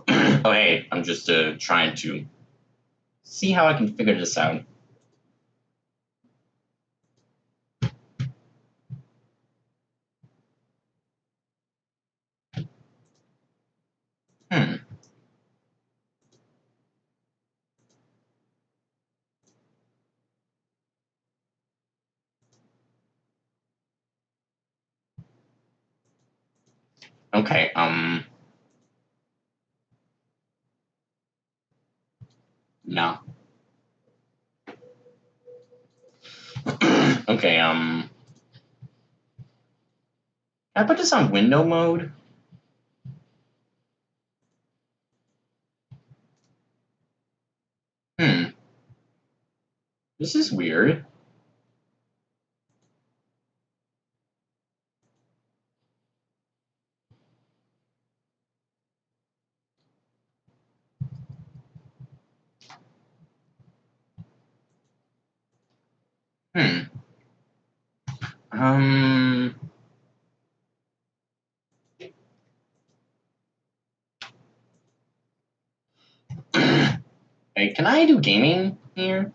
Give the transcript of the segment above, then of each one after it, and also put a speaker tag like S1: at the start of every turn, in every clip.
S1: Oh hey, I'm just trying to see how I can figure this out. Hmm. Okay, no. Okay, can I put this on window mode? Hmm. This is weird. Hmm. Um. Hey, can I do gaming here?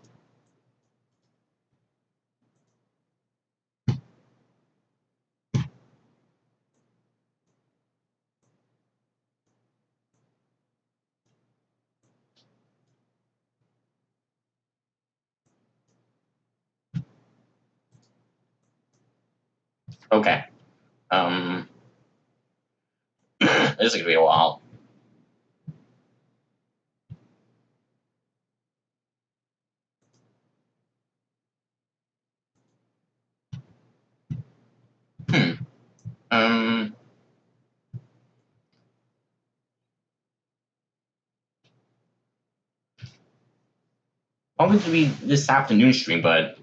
S1: Okay. Um. This is gonna be a while. Hmm. Um. Probably to be this afternoon stream, but.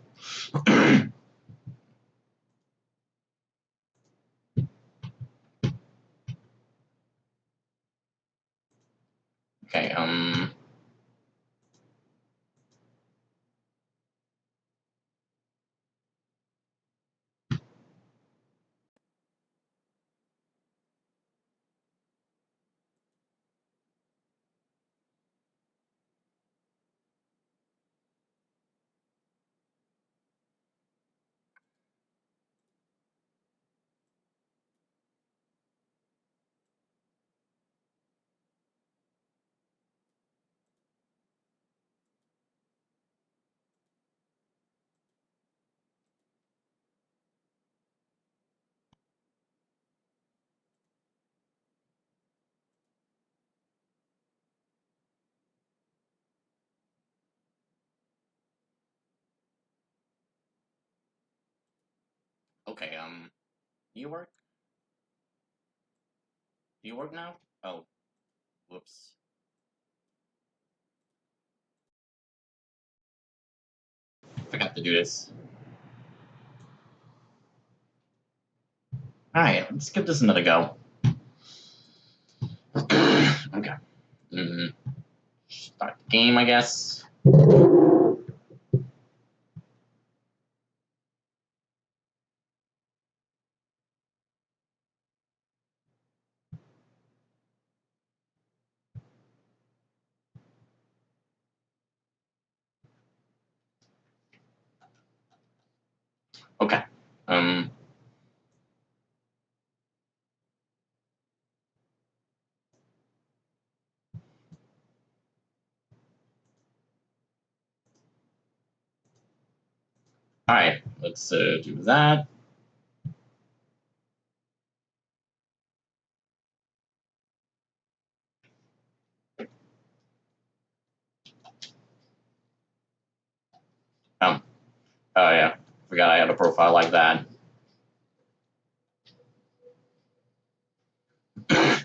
S1: Okay. Okay. You work? Do you work now? Oh. Whoops. Forgot to do this. Alright, let's give this another go. Okay. Start the game, I guess. Okay. Alright, let's do that. Oh yeah, forgot I had a profile like that.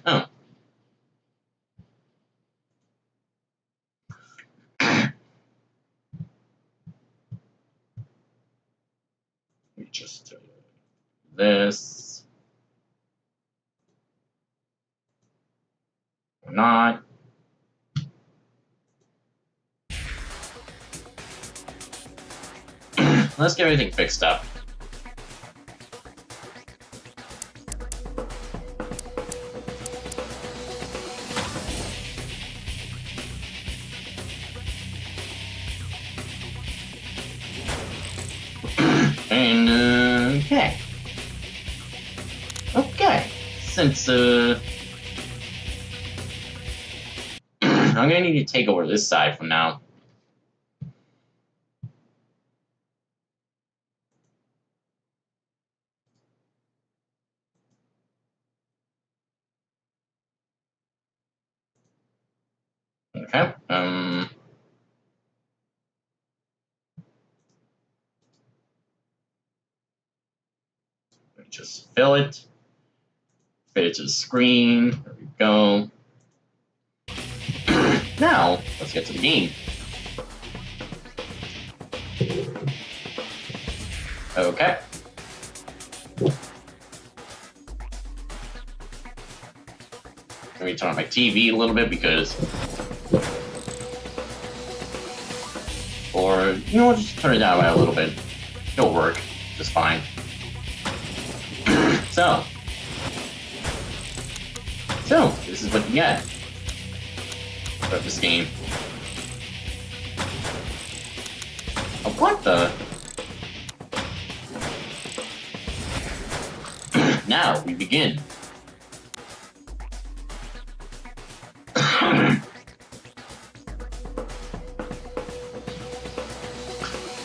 S1: Oh. We just this. Or not. Let's get everything fixed up. since I'm gonna need to take over this side from now. Okay. Just fill it. Fit it to the screen. There we go. Now, let's get to the game. Okay. Let me turn on my TV a little bit because... Or, you know what, just turn it down by a little bit. It'll work just fine. So, this is what you get for this game. Oh, what the? Now we begin.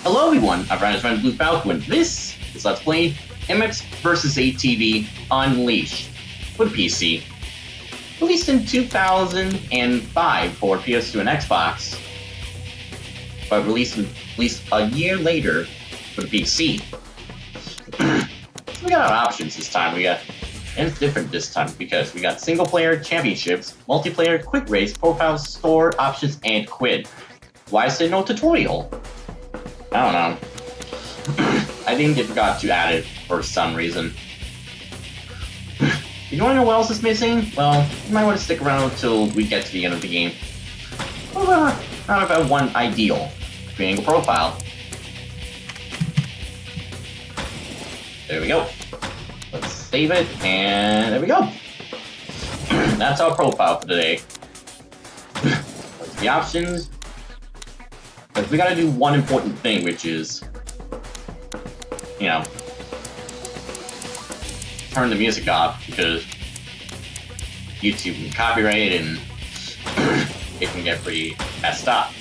S1: Hello everyone, I'm Rudeness friend Blue Falco, and this is Let's Play MX vs ATV Unleashed for the PC. Released in 2005 for PS2 and Xbox, but released a year later for the PC. So we got our options this time. And it's different this time because we got single player championships, multiplayer, quick race, profile, store, options, and quid. Why is there no tutorial? I don't know. I think they forgot to add it for some reason. You want to know what else is missing? Well, you might want to stick around until we get to the end of the game. Well, not about one ideal triangle profile. There we go. Let's save it, and there we go. That's our profile for today. Let's the options. But we gotta do one important thing, which is, you know, turn the music off because YouTube can copyright it and it can get pretty messed up.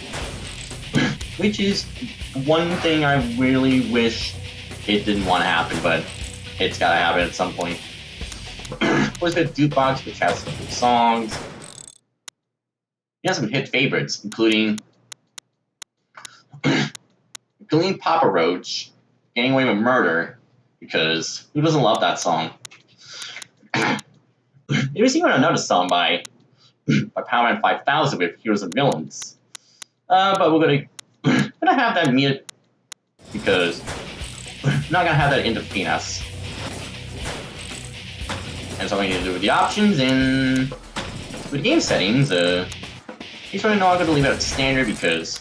S1: Which is one thing I really wish it didn't want to happen, but it's gotta happen at some point. Where's the jukebox, which has some good songs? It has some hit favorites, including Papa Roach, Getting Away with Murder, because who doesn't love that song? There's even another song by Powerman 5000 with Heroes and Villains. But we're gonna have that mute because we're not gonna have that interfere us. And so what I need to do with the options and with the game settings, you sort of know I'm gonna leave it at standard because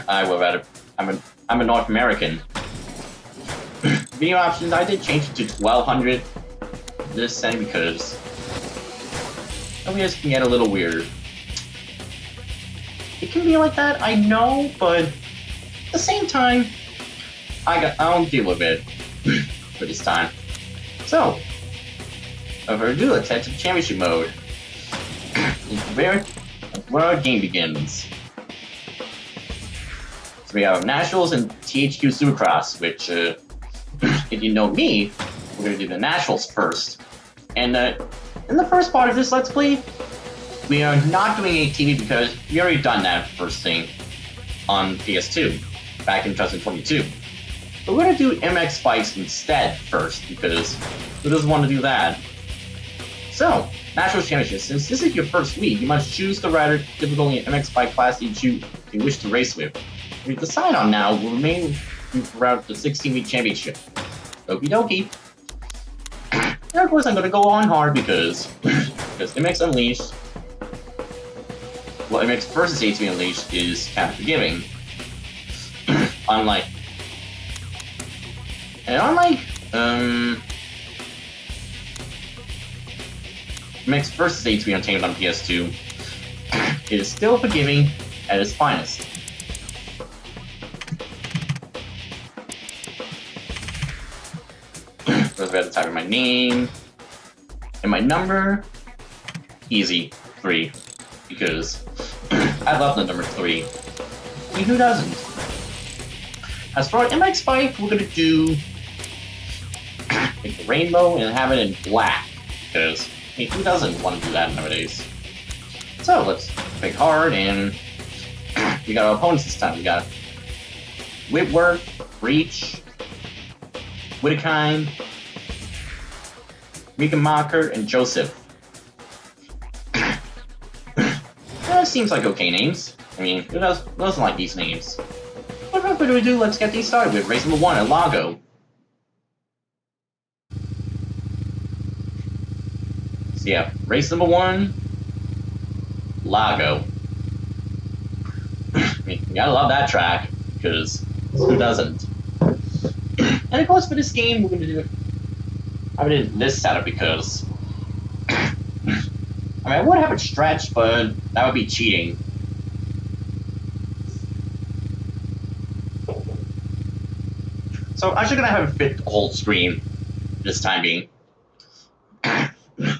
S1: I'm a North American. Video options, I did change it to 1200 this setting because videos can get a little weird. It can be like that, I know, but at the same time, I'll deal with it for this time. So, without further ado, let's head to championship mode. Where our game begins. So we have Nationals and THQ Supercross, which, if you know me, we're gonna do the Nationals first. And in the first part of this Let's Play, we are not doing ATV because we already done that first thing on PS2 back in 2022. But we're gonna do MX bikes instead first because who doesn't want to do that? So, Nationals Championship, since this is your first week, you must choose the rider difficulty in MX bike class you wish to race with. If you decide on now, will remain throughout the 16-week championship. Okie dokie. And of course, I'm gonna go on hard because MX Unleashed, well, MX versus ATV Unleashed is kind of forgiving. unlike MX versus ATV Untamed on PS2, it is still forgiving at its finest. First, I have to type in my name. And my number, easy, 3. Because I love the number 3. I mean, who doesn't? As for our MX bike, we're gonna do like the rainbow and have it in black. Because, I mean, who doesn't want to do that nowadays? So let's pick hard, and we got our opponents this time. We got Whitworth, Breach, Whittekind, Riekenmacher, and Joseph. That seems like okay names. I mean, who doesn't like these names? Without further ado, let's get these started with race number 1 at Lago. So yeah, race number 1, Lago. I mean, you gotta love that track, because who doesn't? And of course, for this game, we're gonna do it. I mean, this setup because I mean, I would have it stretched, but that would be cheating. So I'm actually gonna have it fit the whole screen this time being.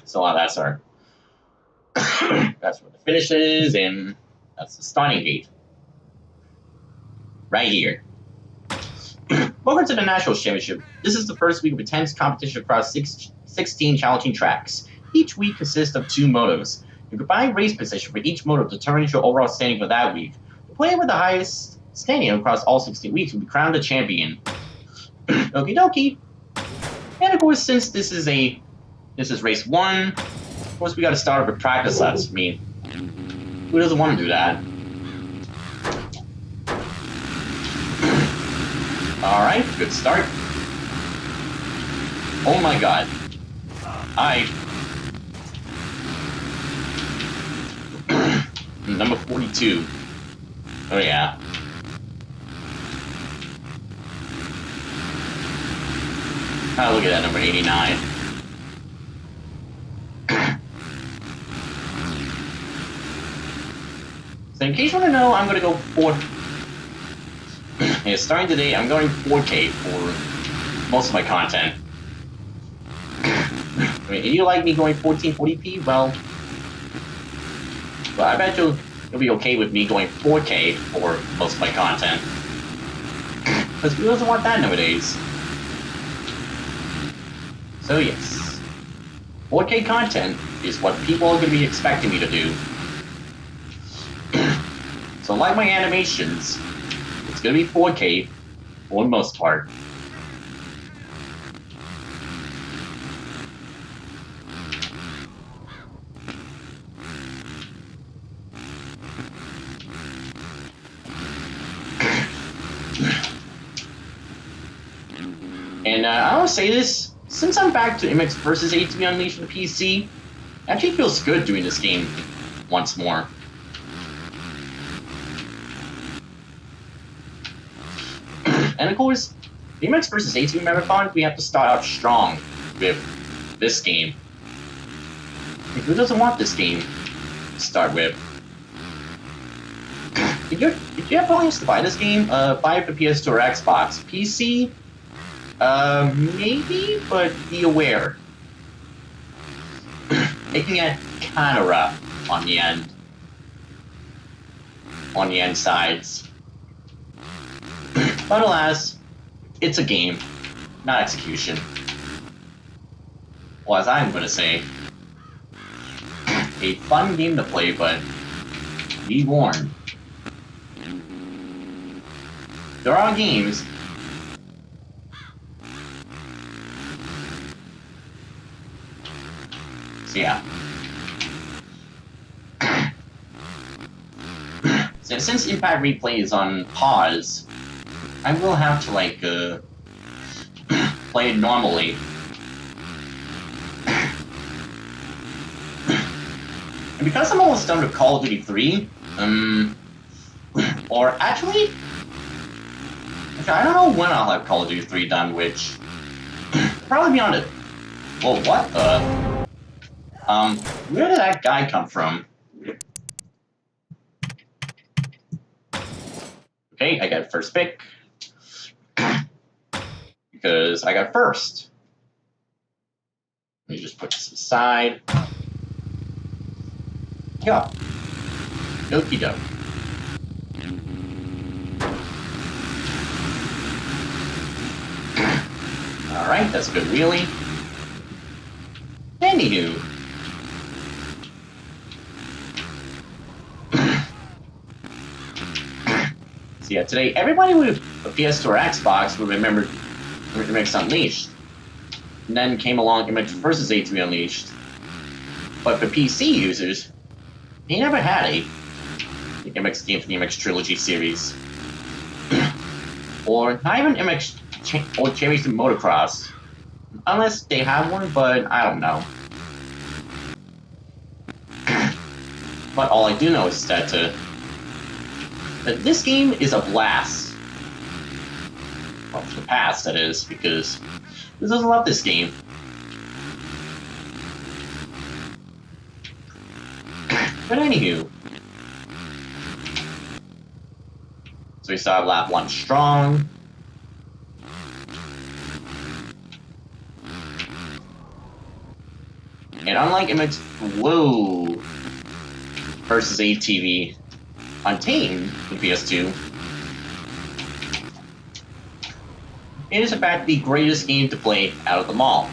S1: So that's our that's where the finish is, and that's the starting gate. Right here. Welcome to the Nationals Championship. This is the first week of intense competition across 16 challenging tracks. Each week consists of 2 motos. Your combined race position for each moto determines your overall standing for that week. The player with the highest standing across all 16 weeks will be crowned a champion. Okie dokie. And of course, since this is race 1, of course we gotta start with practice laps. I mean, who doesn't want to do that? Alright, good start. Oh my god. Number 42. Oh yeah. Oh, look at that, number 89. So in case you want to know, I'm going to go 4... Yeah, starting today, I'm going 4K for most of my content. I mean, if you like me going 1440p, well, I bet you'll be okay with me going 4K for most of my content. Because who doesn't want that nowadays? So yes, 4K content is what people are going to be expecting me to do. So like my animations, it's going to be 4K for the most part. And I will say this, since I'm back to MX vs. ATV Unleashed on the PC, it actually feels good doing this game once more. And of course, the MX vs. ATV Marathon, we have to start out strong with this game. Who doesn't want this game to start with? Did you have plans to buy this game? Buy it for PS2 or Xbox. PC? Maybe, but be aware. It can get kinda rough on the end. On the end sides. But alas, it's a game, not execution. Well, as I'm gonna say, a fun game to play, but be warned. There are games so yeah. So since Impact Replay is on pause, I will have to like play it normally. And because I'm almost done with Call of Duty 3, or actually, I don't know when I'll have Call of Duty 3 done, which probably be on it. Well, what the? Where did that guy come from? Okay, I got first pick. Because I got first. Let me just put this side. Yeah. Okie doke. Alright, that's a good wheelie. Anywho. So yeah, today everybody with a PS2 or Xbox would remember MX Unleashed. And then came along MX vs. ATV Unleashed. But for PC users, they never had a MX game from the MX Trilogy series. Or not even MX or Cherries and Motocross. Unless they have one, but I don't know. But all I do know is that this game is a blast. Well, for the past, that is, because who doesn't love this game? But anywho. So we started lap 1 strong. And unlike MX Blue versus ATV Untamed with PS2, it is in fact the greatest game to play out of them all.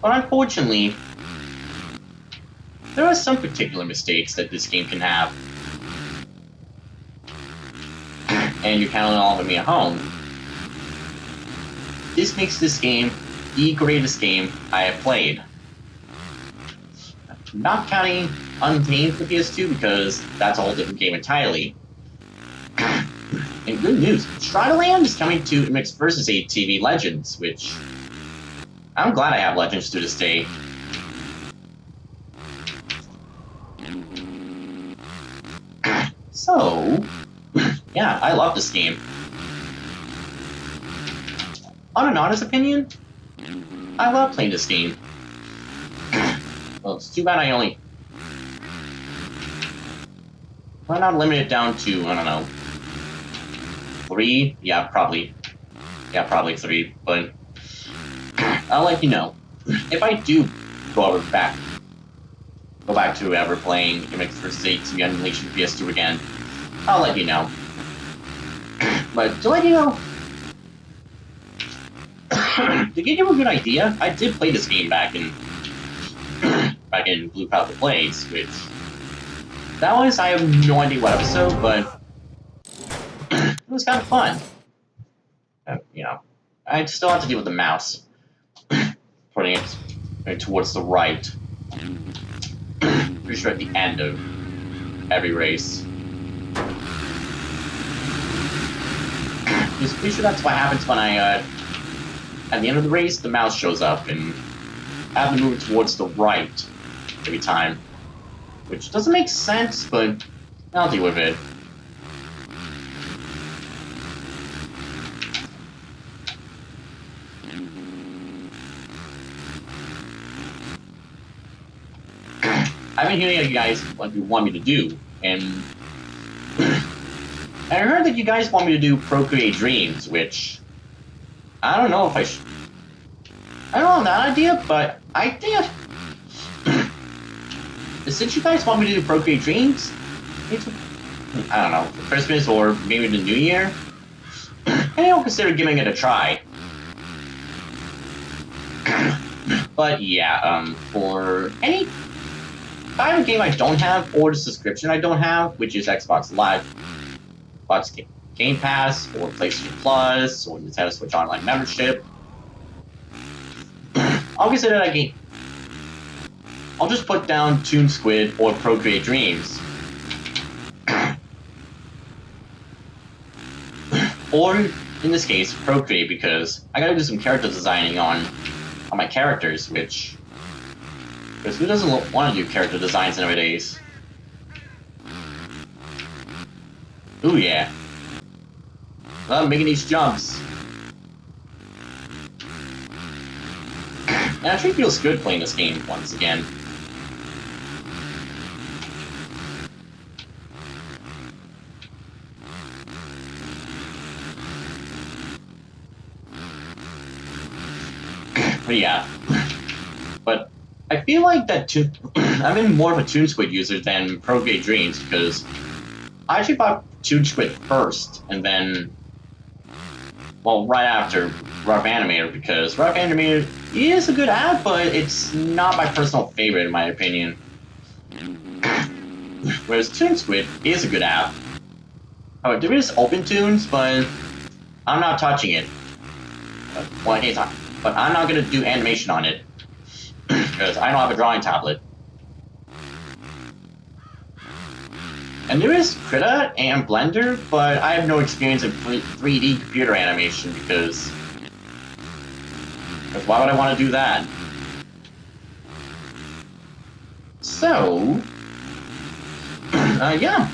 S1: But unfortunately, there are some particular mistakes that this game can have. And you count all of me at home. This makes this game the greatest game I have played. Not counting Untamed for PS2 because that's a whole different game entirely. And good news, Striderland is coming to MX vs. ATV Legends, which I'm glad I have Legends to this day. So, yeah, I love this game. On an honest opinion, I love playing this game. Well, it's too bad I only... Why not limit it down to, I don't know, 3? Yeah, probably 3, but I'll let you know. If I do go back to ever playing MX vs. ATV Unleashed for PS2 again, I'll let you know. But to let you know, to give you a good idea, I did play this game back in Blue Falco Plays, which that was, I have no idea what episode, but it was kind of fun. You know, I still have to deal with the mouse, putting it towards the right. Pretty sure at the end of every race. Just pretty sure that's what happens when I, at the end of the race, the mouse shows up and I have to move it towards the right every time. Which doesn't make sense, but I'll deal with it. I've been hearing you guys what you want me to do, and I heard that you guys want me to do Procreate Dreams, which I don't know if I should. I don't know that idea, but I think since you guys want me to do Procreate Dreams, I don't know, for Christmas or maybe the New Year, I'll consider giving it a try. But yeah, for any kind of game I don't have, or the subscription I don't have, which is Xbox Live, Xbox Game Pass, or PlayStation Plus, or Nintendo Switch Online membership, I'll consider that game. I'll just put down Toon Squid or Procreate Dreams. Or, in this case, Procreate, because I gotta do some character designing on my characters, which... Because who doesn't want to do character designs nowadays? Ooh, yeah. Love making these jumps. It actually feels good playing this game once again. But yeah. But I feel like that I've been more of a Toon Squid user than Prograde Dreams because I actually bought Toon Squid first, and then, well, right after Rough Animator, because Rough Animator is a good app, but it's not my personal favorite in my opinion. Whereas Toon Squid is a good app. Oh, there is Open Tunes, but I'm not touching it. Well, I can't talk, but I'm not gonna do animation on it because I don't have a drawing tablet. And there is Krita and Blender, but I have no experience in 3D computer animation because why would I want to do that? So, yeah.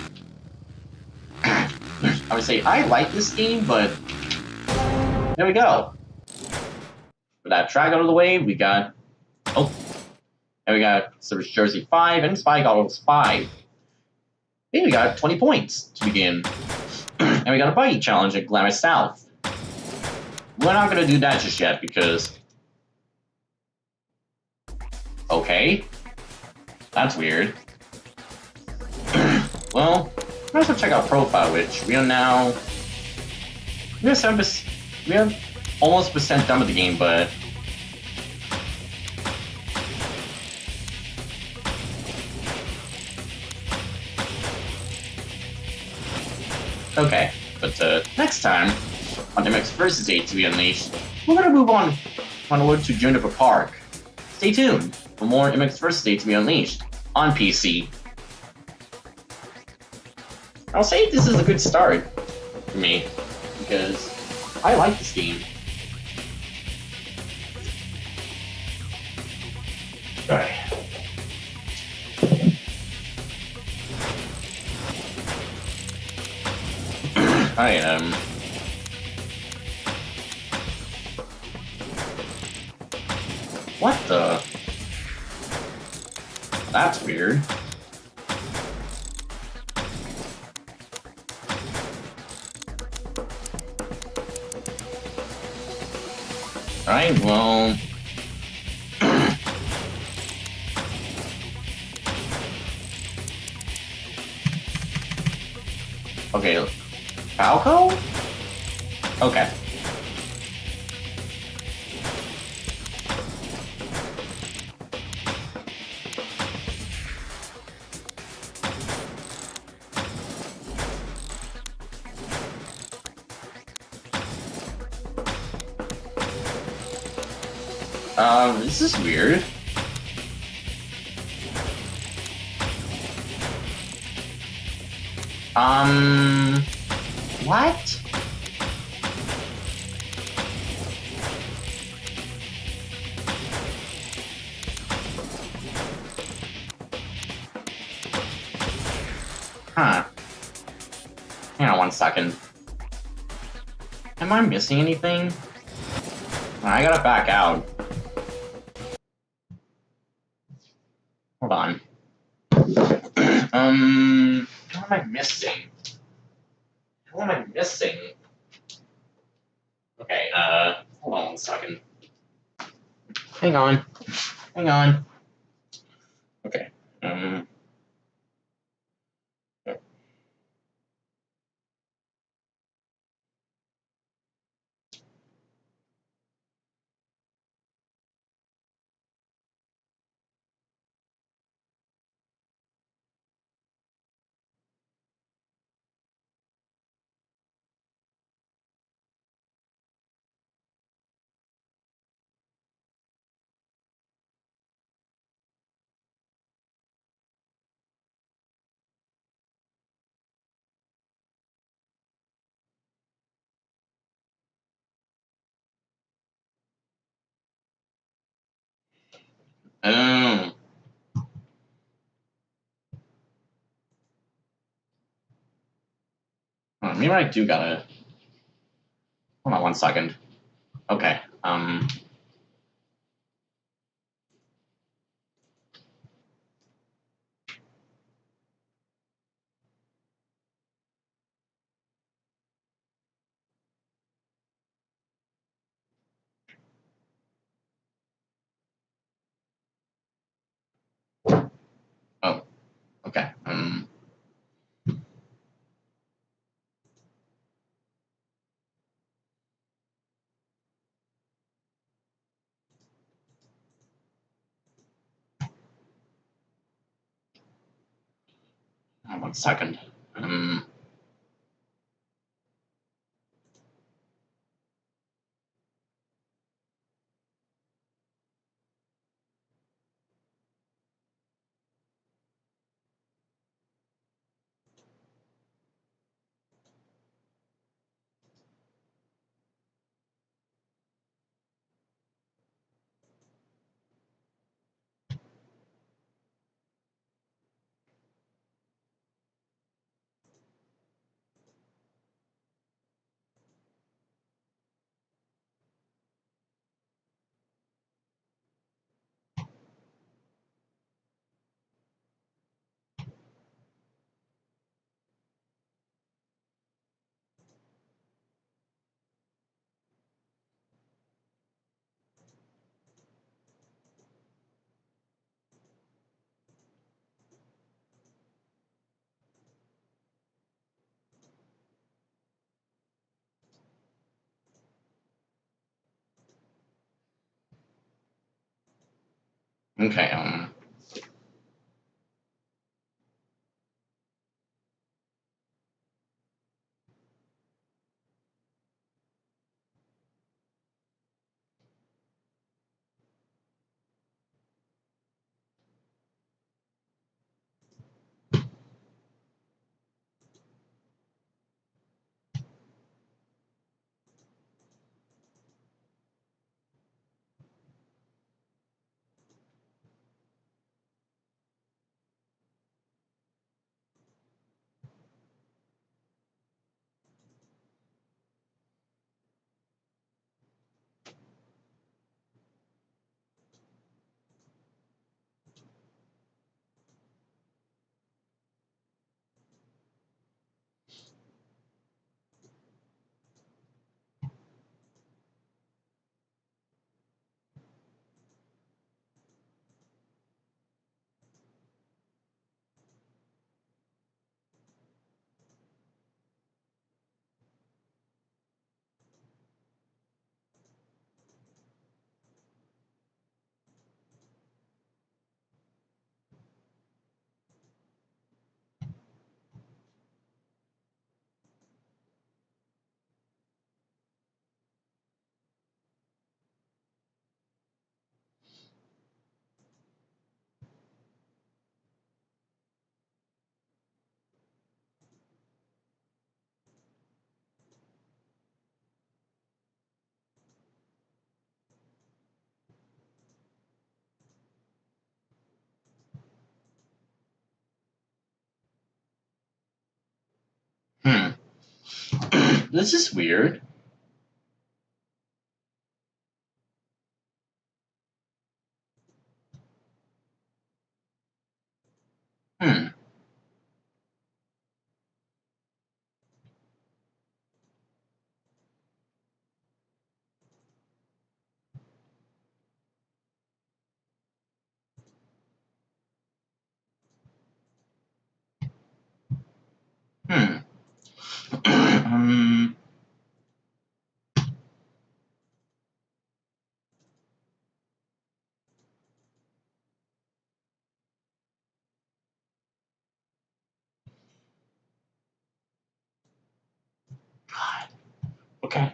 S1: I would say I like this game, but there we go. With that track out of the way, we got and we got Service Jersey 5 and Spy Goggles 5. Then we got 20 points to begin. And we got a buggy challenge at Glamour South. We're not gonna do that just yet because okay. That's weird. Well, let's go check out Profile, which we are now we are almost percent done with the game, but okay. But next time on MX vs. ATV Unleashed, we're gonna move on onward to Juniper Park. Stay tuned for more MX vs. ATV Unleashed on PC. I'll say this is a good start for me because I like this game. Alright. Alright, what the? That's weird. Alright, well... okay, Falco? Okay. This is weird. What? Huh. Hang on 1 second. Am I missing anything? I gotta back out. Hold on. What am I missing? What am I missing? Okay, hold on 1 second. Hang on. Hang on. Okay, um, maybe I do gotta. Hold on 1 second. Okay, 1 second. Okay, this is weird. Hmm. Hmm. God. Okay.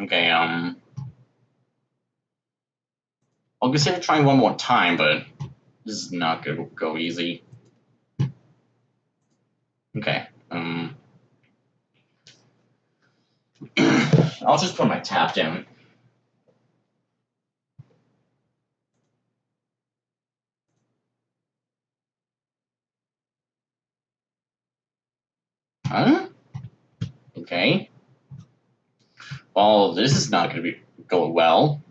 S1: Okay, I'll consider trying one more time, but this is not gonna go easy. Okay, I'll just put my tap down. Huh? Okay. Well, this is not gonna be going well.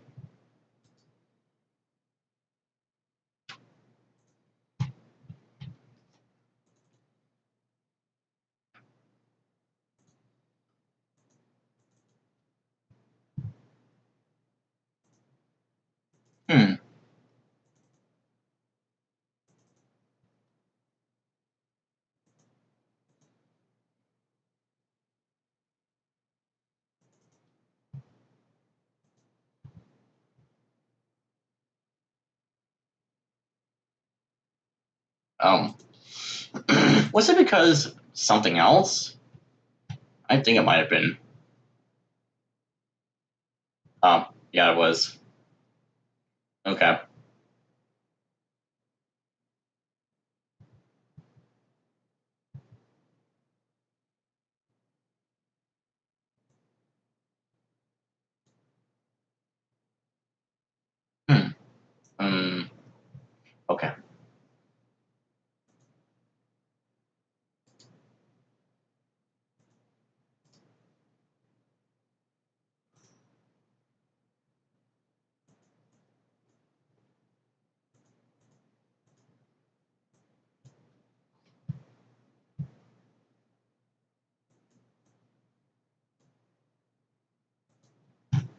S1: Hmm. Um. Was it because something else? I think it might have been. Yeah, it was. Okay. Hmm. Um. Okay.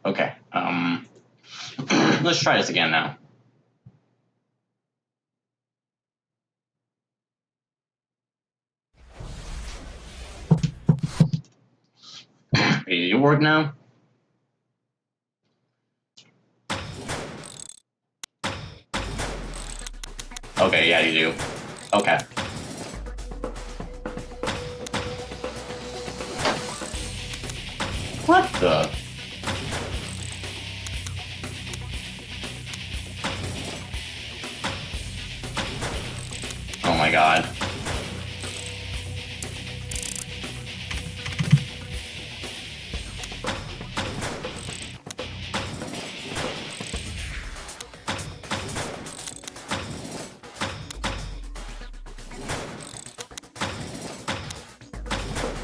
S1: Okay. Let's try this again now. Did it work now? Okay, yeah, you do. Okay. What the? Oh my god.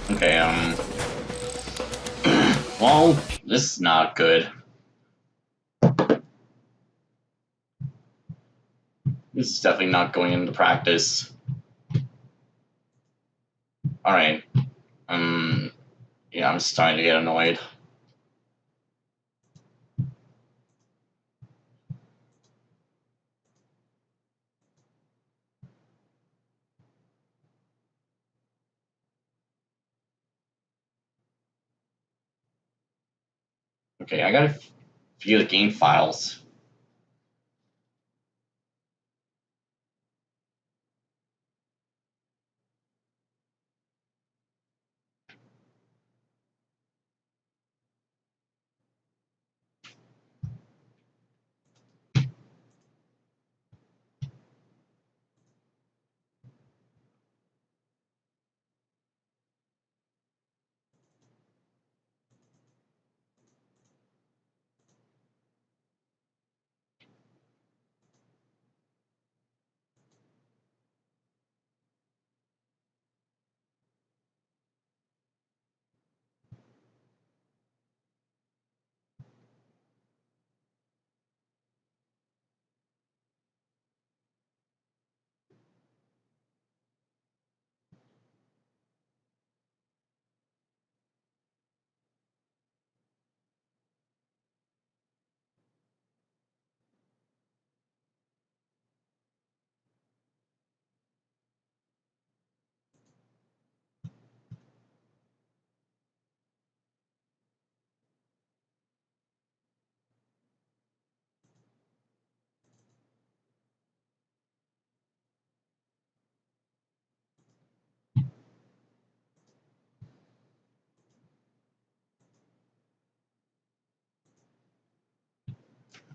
S1: Okay, well, this is not good. This is definitely not going into practice. Alright. Yeah, I'm starting to get annoyed. Okay, I gotta view the game files.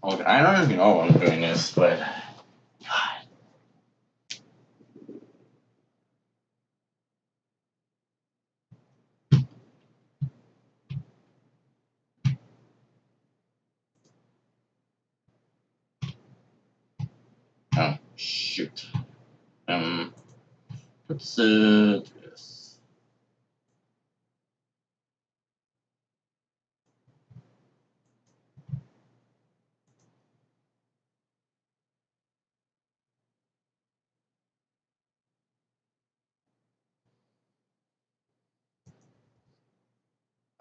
S1: Okay, I don't even know why I'm doing this, but God. Oh shoot. Let's do this.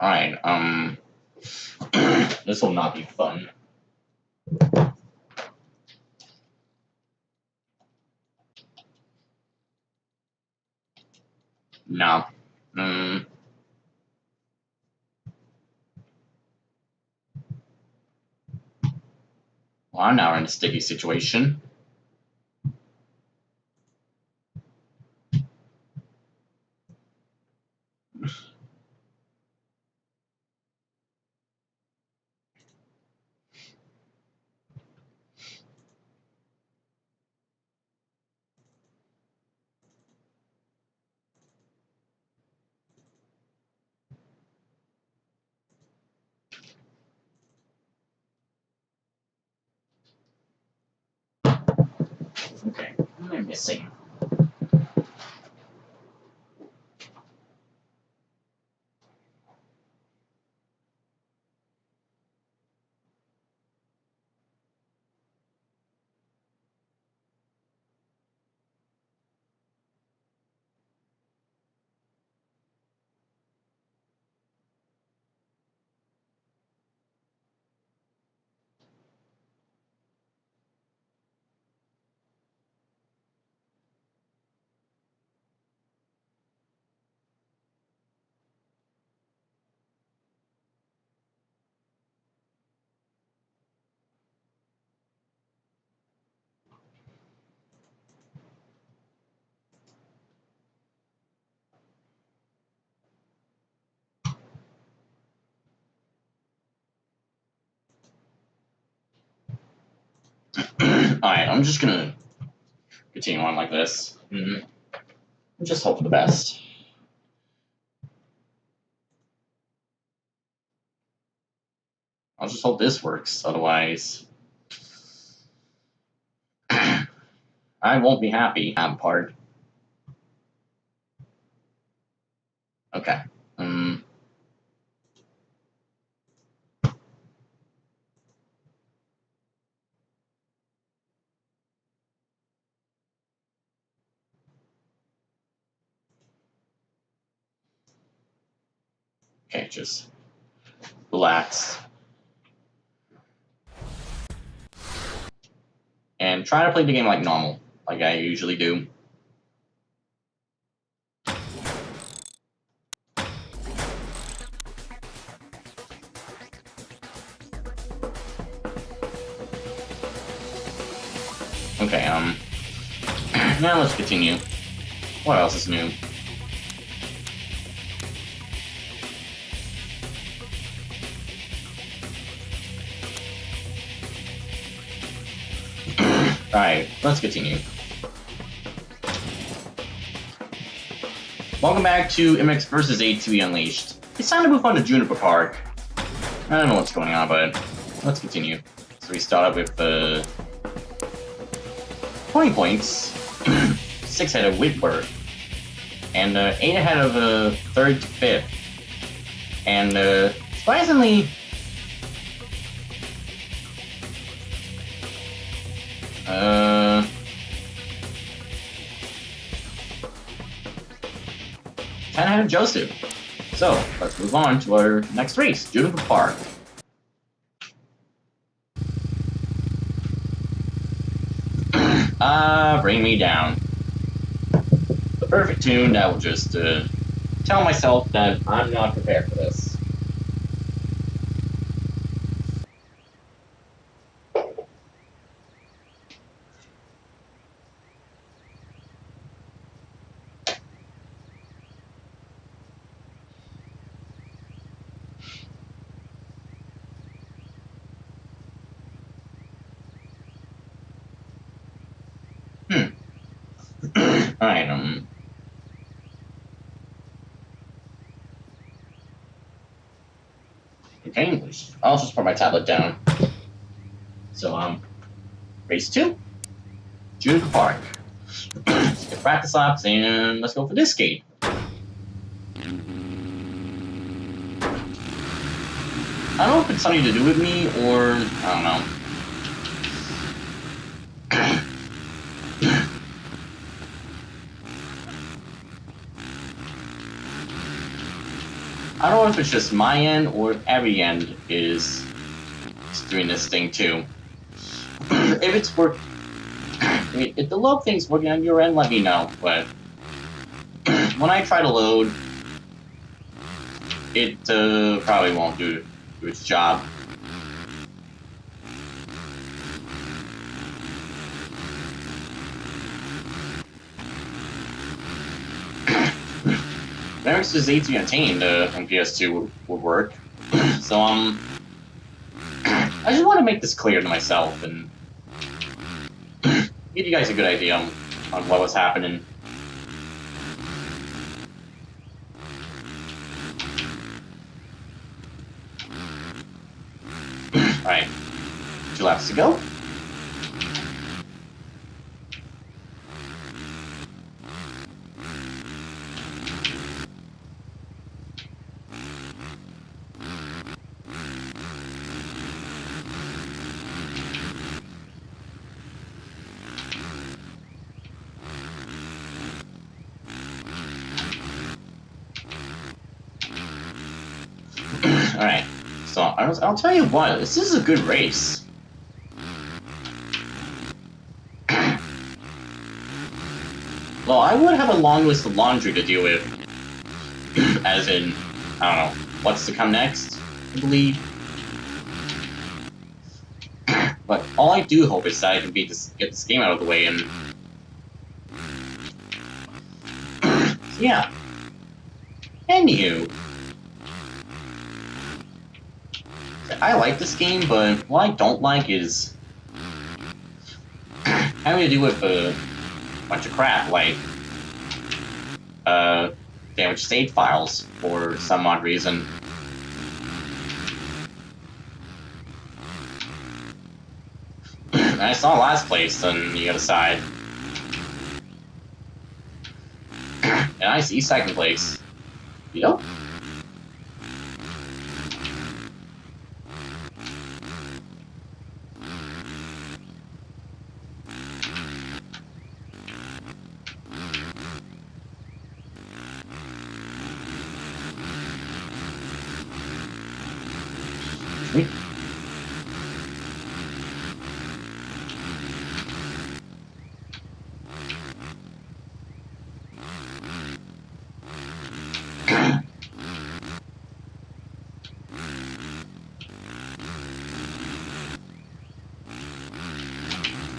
S1: Alright, this will not be fun. No. Well, I'm now in a sticky situation. Okay, what am I missing? Alright, I'm just gonna continue on like this. Just hope for the best. I'll just hope this works, otherwise I won't be happy. That part. Okay. Okay, just relax. And try to play the game like normal, like I usually do. Okay, now let's continue. What else is new? Alright, let's continue. Welcome back to MX vs. ATV Unleashed. It's time to move on to Juniper Park. I don't know what's going on, but let's continue. So we start up with 20 points, 6 ahead of Whitworth, and 8 ahead of 3rd to 5th. And surprisingly, kind of ahead of Joseph. So let's move on to our next race, Juniper Park. Bring me down. The perfect tune that will just tell myself that I'm not prepared for this. Alright, okay, I'll just put my tablet down. So, race 2, Juniper Park. Let's get practice laps and let's go for this skate. I don't know if it's something to do with me or I don't know. I don't know if it's just my end or if every end is doing this thing too. If it's work, I mean, if the load thing's working on your end, let me know. But when I try to load, it probably won't do its job. Merrick's ATV Untamed on PS2 would work. So, I just want to make this clear to myself and give you guys a good idea on what was happening. Alright, 2 laps to go. Alright, so I'll tell you what, this is a good race. Well, I would have a long list of laundry to deal with. As in, I don't know, what's to come next, I believe. But all I do hope is that I can get this game out of the way and... So yeah. Anywho. I like this game, but what I don't like is having to deal with a bunch of crap, like damaged save files for some odd reason. And I saw last place on the other side. And I see second place. Yep.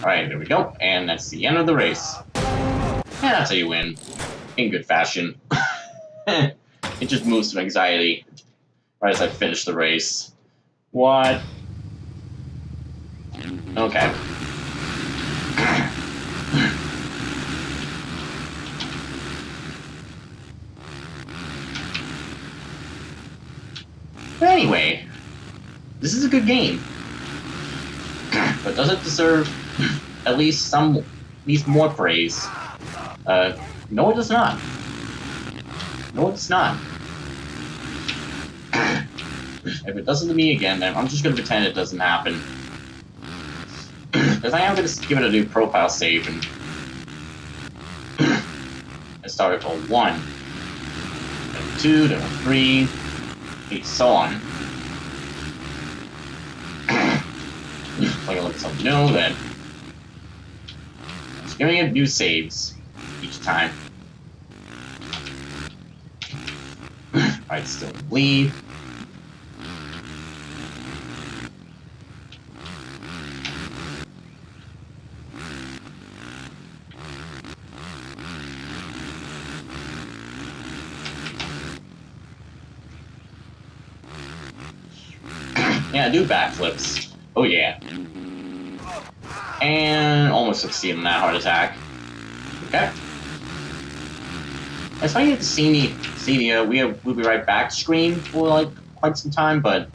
S1: Alright, there we go, and that's the end of the race. And that's how you win. In good fashion. It just moves some anxiety right as I finish the race. What? Okay. But anyway, this is a good game. But does it deserve at least more praise? No, it does not. No, it's not. If it doesn't to me again, then I'm just gonna pretend it doesn't happen. Because I am gonna give it a new profile save and start it for 1, then 2, then 3, and so on. Like I let myself know that I'm just giving it new saves each time. Alright, still leave. Yeah, do backflips. Oh yeah. And almost succeed in that heart attack. Okay. I was trying to see the we'll be right back screen for like quite some time, but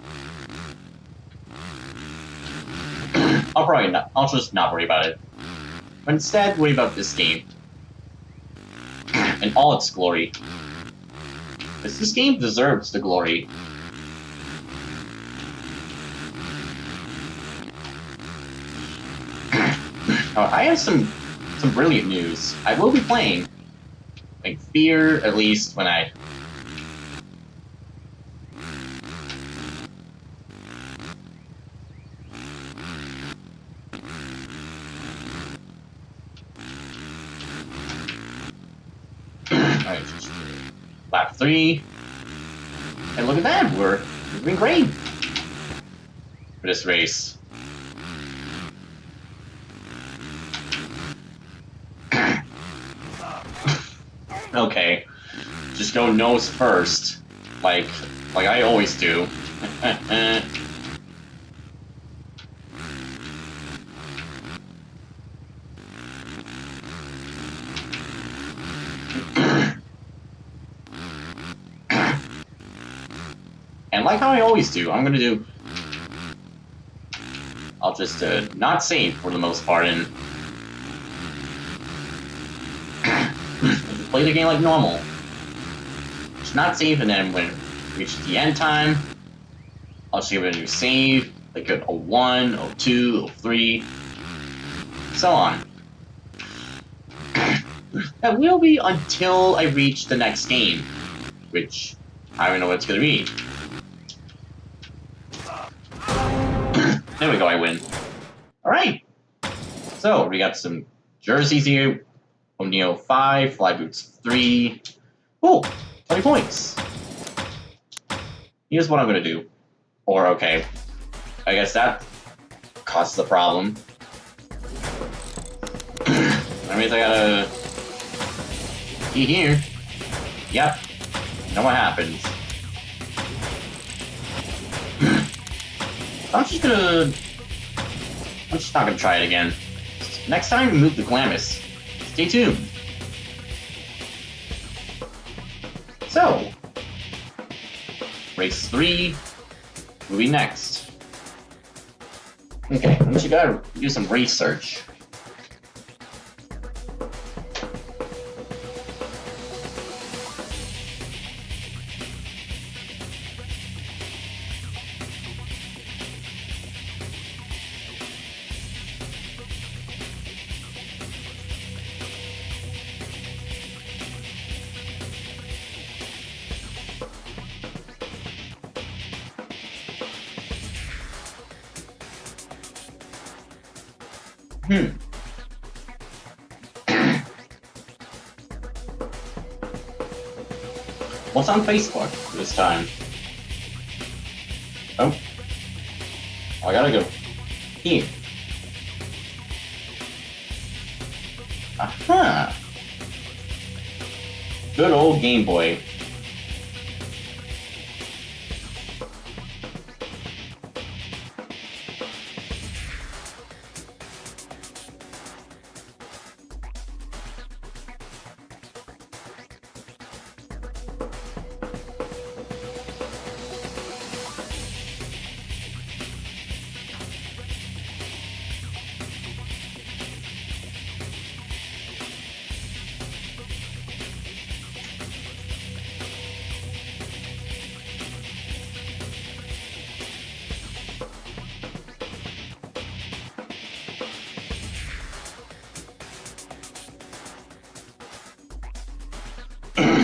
S1: I'll just not worry about it. But instead, worry about this game in all its glory. Because this game deserves the glory. I have some brilliant news. I will be playing like Fear, at least when I. Alright, lap 3. And look at that, we're doing great for this race. Okay, just go nose first, like I always do. And like how I always do, I'll just not save for the most part and play the game like normal. Just not save, and then when we reach the end time, I'll just give it a new save, like a 1, 02, 03, so on. That will be until I reach the next game, which I don't know what it's gonna be. There we go, I win. Alright. So, we got some jerseys here. O'Neill 5, Fly Boots 3. Ooh, 20 points. Here's what I'm gonna do. Or, okay. I guess that causes a problem. That means I gotta be here. Yep. Know what happens. I'm just not gonna try it again. Next time, remove the Glamis. Stay tuned. So, race 3 will be next. Okay, we gotta do some research. What's on Facebook this time? Oh. I gotta go here. Aha! Good old Game Boy.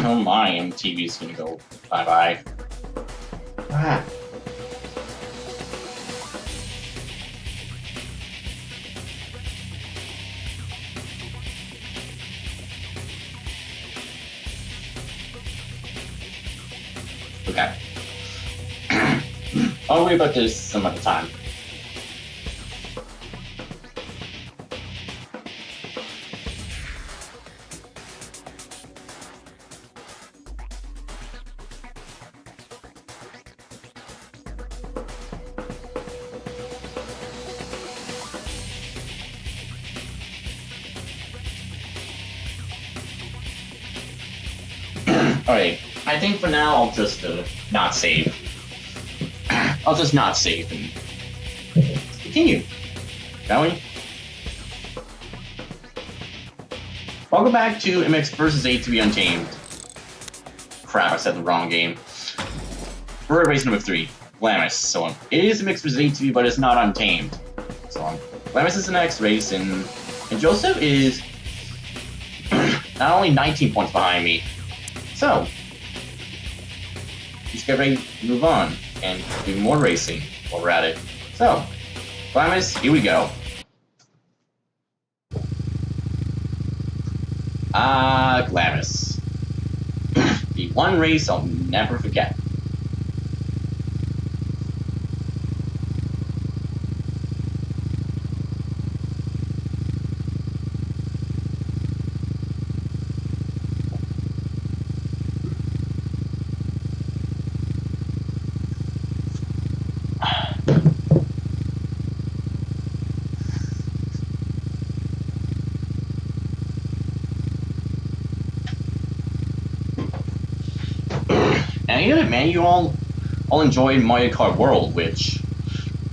S1: Oh my, MTV's gonna go bye-bye. Ah. Okay. I'll worry about this some other time. Alright, I think for now I'll just not save. I'll just not save and continue. Shall we? Welcome back to MX vs. ATV Untamed. Crap, I said the wrong game. We're at race number 3, Glamis. So it is MX vs. ATV, but it's not Untamed. So Glamis is the next race, and Joseph is not only 19 points behind me. So let's get ready to move on and do more racing while we're at it. So, Glamis, here we go. Glamis. The one race I'll never forget. And you know, man, you all enjoyed Mario Kart World, which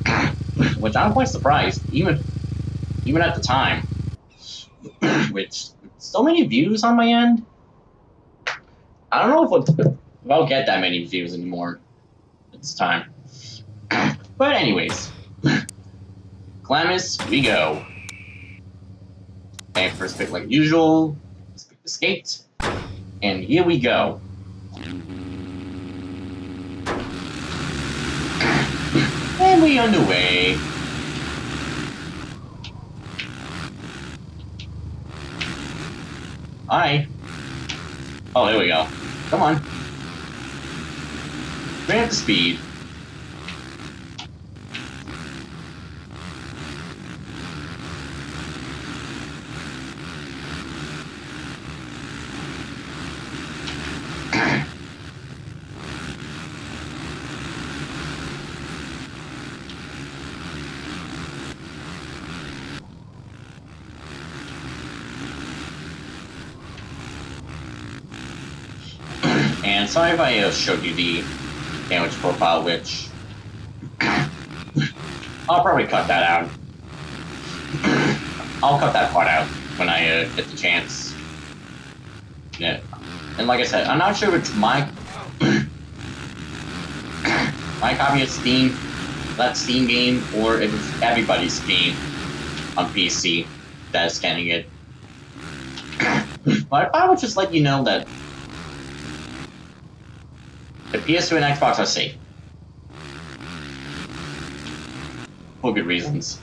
S1: I'm quite surprised, even at the time. Which so many views on my end. I don't know if I'll get that many views anymore at this time. But anyways, Glamis, we go. And first pick like usual, escaped, and here we go. And we underway. Alright. Oh, there we go. Come on. Bring up the speed. And sorry if I showed you the damage profile, which I'll probably cut that out. I'll cut that part out when I get the chance. Yeah. And like I said, I'm not sure if it's my copy of Steam, that Steam game, or if it's everybody's game on PC that is scanning it. But I would just let you know that the PS2 and Xbox are safe. For good reasons.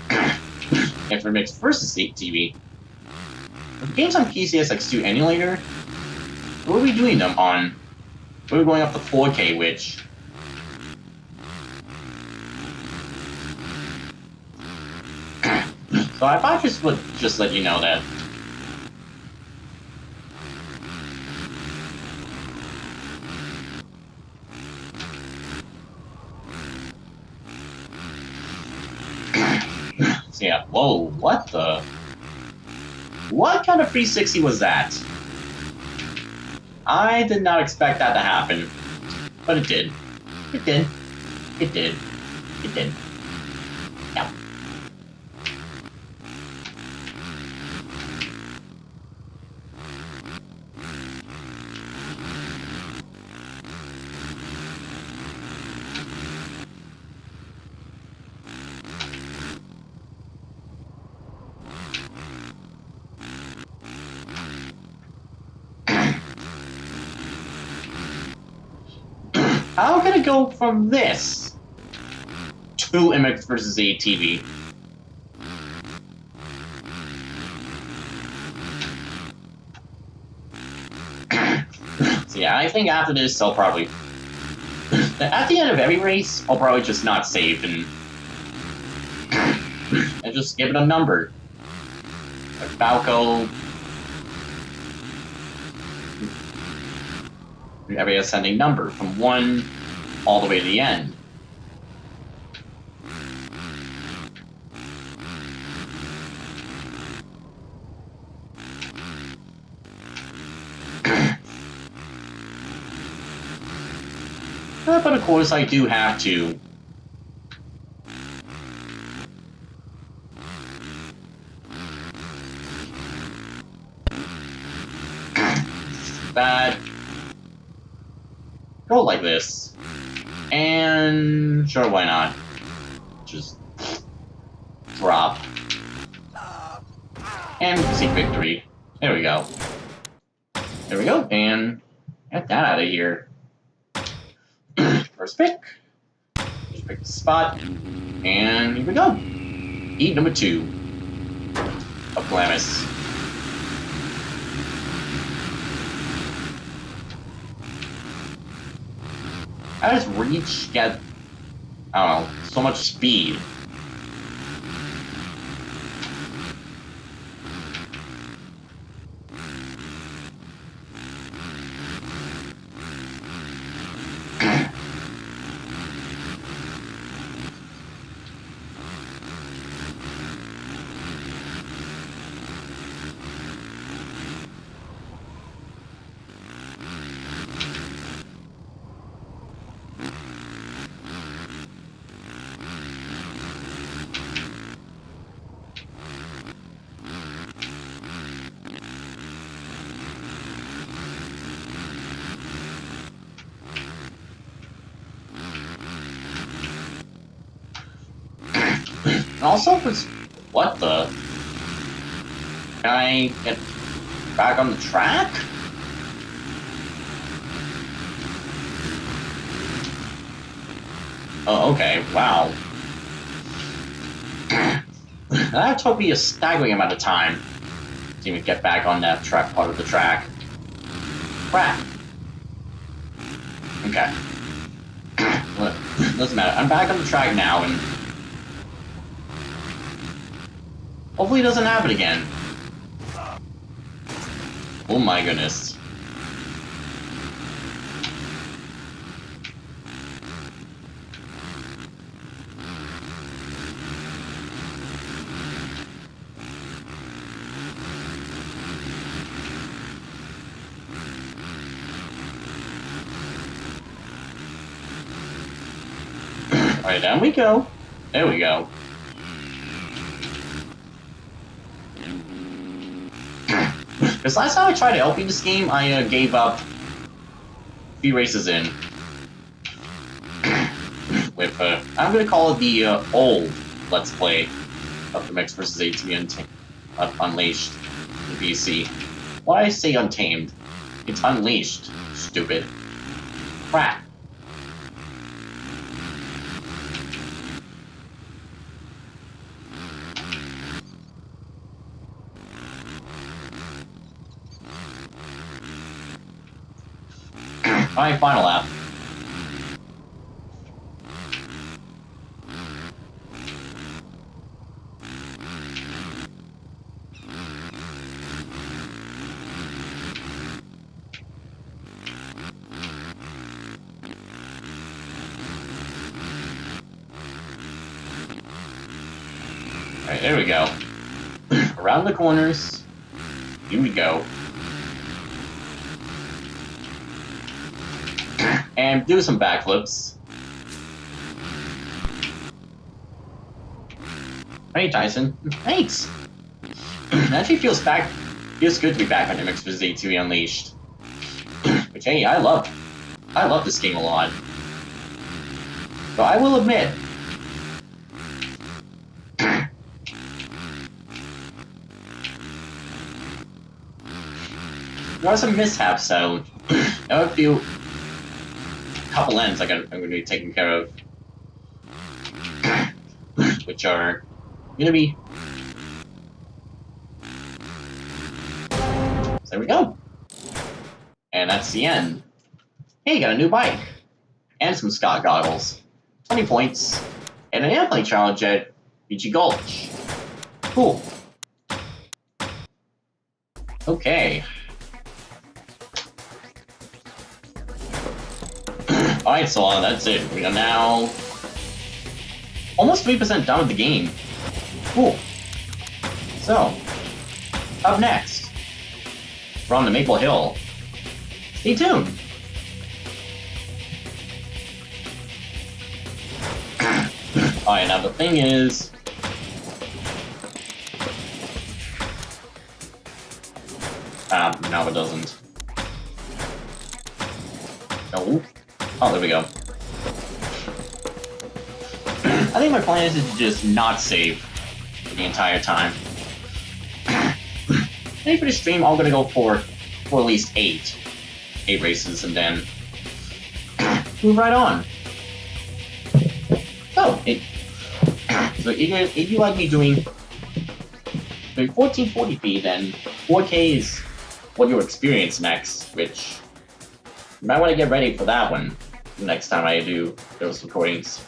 S1: And for MX vs. ATV, if games on PCSX2 emulator, what are we doing them on? We're going up to 4K, which so I thought I would just let you know that. So yeah, whoa, what the? What kind of 360 was that? I did not expect that to happen, but it did. It did. It did. It did. Yeah. How can it go from this to MX vs. ATV? So yeah, I think after this, I'll probably at the end of every race, I'll probably just not save and just give it a number. Like Falco. Every ascending number from 1 all the way to the end. But of course, I do have to. That go like this, and sure, why not? Just drop and seek victory. There we go. There we go, and get that out of here. First pick. Just pick the spot, and here we go. Heat number 2 of Glamis. How does Reach get, I don't know, so much speed? And also, what the? Can I get back on the track? Oh, okay, wow. That took me a staggering amount of time to even get back on that track part of the track. Crap. Okay. Well, doesn't matter. I'm back on the track now, and hopefully it doesn't happen again. Oh my goodness. Alright, down we go. There we go. Because last time I tried to help you this game, I gave up a few races in. With, I'm gonna call it the old Let's Play of the Mix vs. ATV Unleashed, the PC. Why I say Untamed? It's Unleashed, stupid. Crap. Alright, final lap. Alright, there we go. Around the corners. Here we go. And do some backflips. Hey Tyson, thanks. It actually feels good to be back on MX vs. ATV Unleashed. Which hey, I love this game a lot. But I will admit, there are some mishaps, so I have a few couple ends I'm going to be taking care of, which are going to be. So there we go, and that's the end. Hey, you got a new bike and some Scott goggles, 20 points, and an airplane challenge at Beachy Gulch. Cool. Okay. Alright, so that's it. We are now almost 3% done with the game. Cool. So, up next, we're on the Maple Hill. Stay tuned. Alright, now the thing is... no it doesn't. No. Oh, there we go. I think my plan is to just not save for the entire time. Maybe for the stream, I'm gonna go for at least 8 races, and then move right on. So if you like me doing 1440p, then 4K is what you'll experience next, which you might want to get ready for that one next time I do those recordings.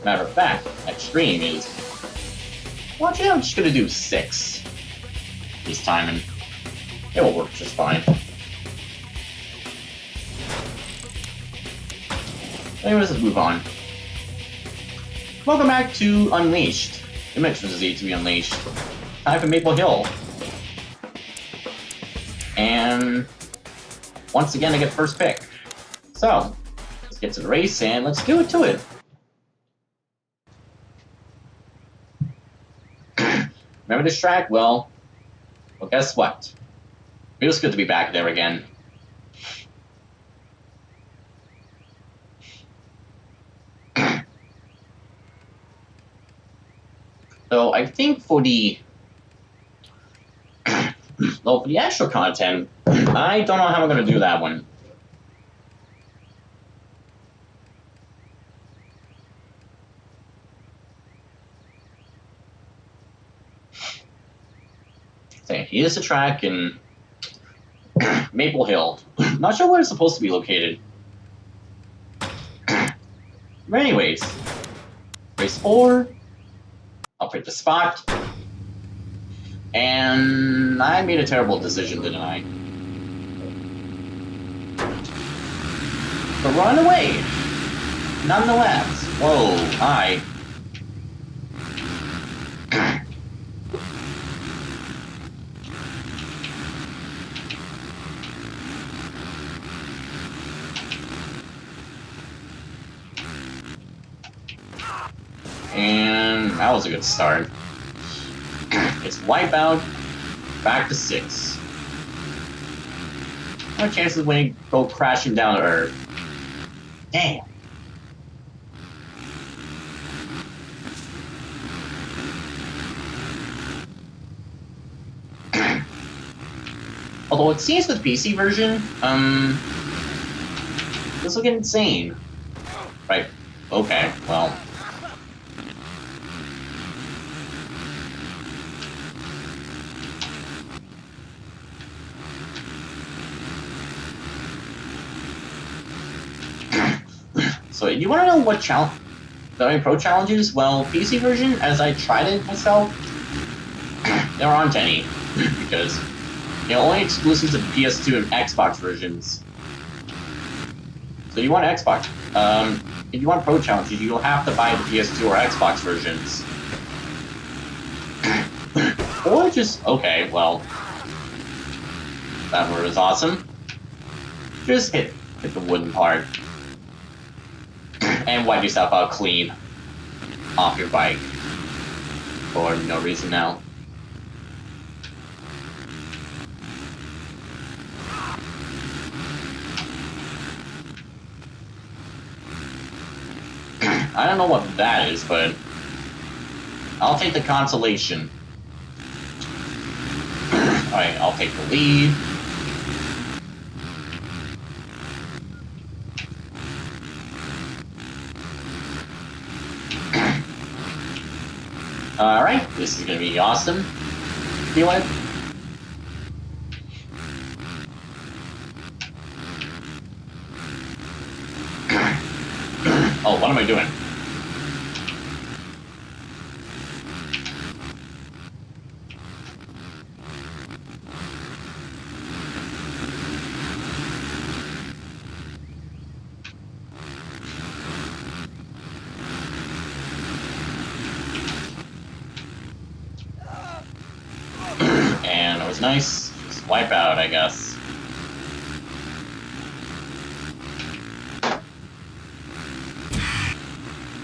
S1: Matter of fact, next stream is... well, actually, I'm just gonna do 6 this time, and it will work just fine. Anyways, let's move on. Welcome back to Unleashed. You mentioned Z to be Unleashed. Time for Maple Hill. And once again, I get first pick. So, let's get to the race and let's do it to it. Remember this track? Well, guess what? It was good to be back there again. So I think for the well, for the actual content, I don't know how I'm gonna do that one. So here's the track in Maple Hill. Not sure where it's supposed to be located. But anyways, race 4. I'll pick the spot. And I made a terrible decision, didn't I? But run away! Nonetheless. Whoa, hi. And that was a good start. It's wipeout, back to 6. No chances when you go crashing down to Earth. Damn. Although it seems with PC version, this will get insane. Right, okay, well. So you want to know what the pro challenges? Well, PC version, as I tried it myself, there aren't any because they're only exclusives of PS2 and Xbox versions. So you want Xbox? If you want pro challenges, you'll have to buy the PS2 or Xbox versions, or just okay. Well, that word is awesome. Just hit the wooden part. And wipe yourself out clean off your bike for no reason now. I don't know what that is, but I'll take the consolation. Alright, I'll take the lead. Alright, this is gonna be awesome. You want it? Oh, what am I doing? And it was nice. Just wipe out, I guess.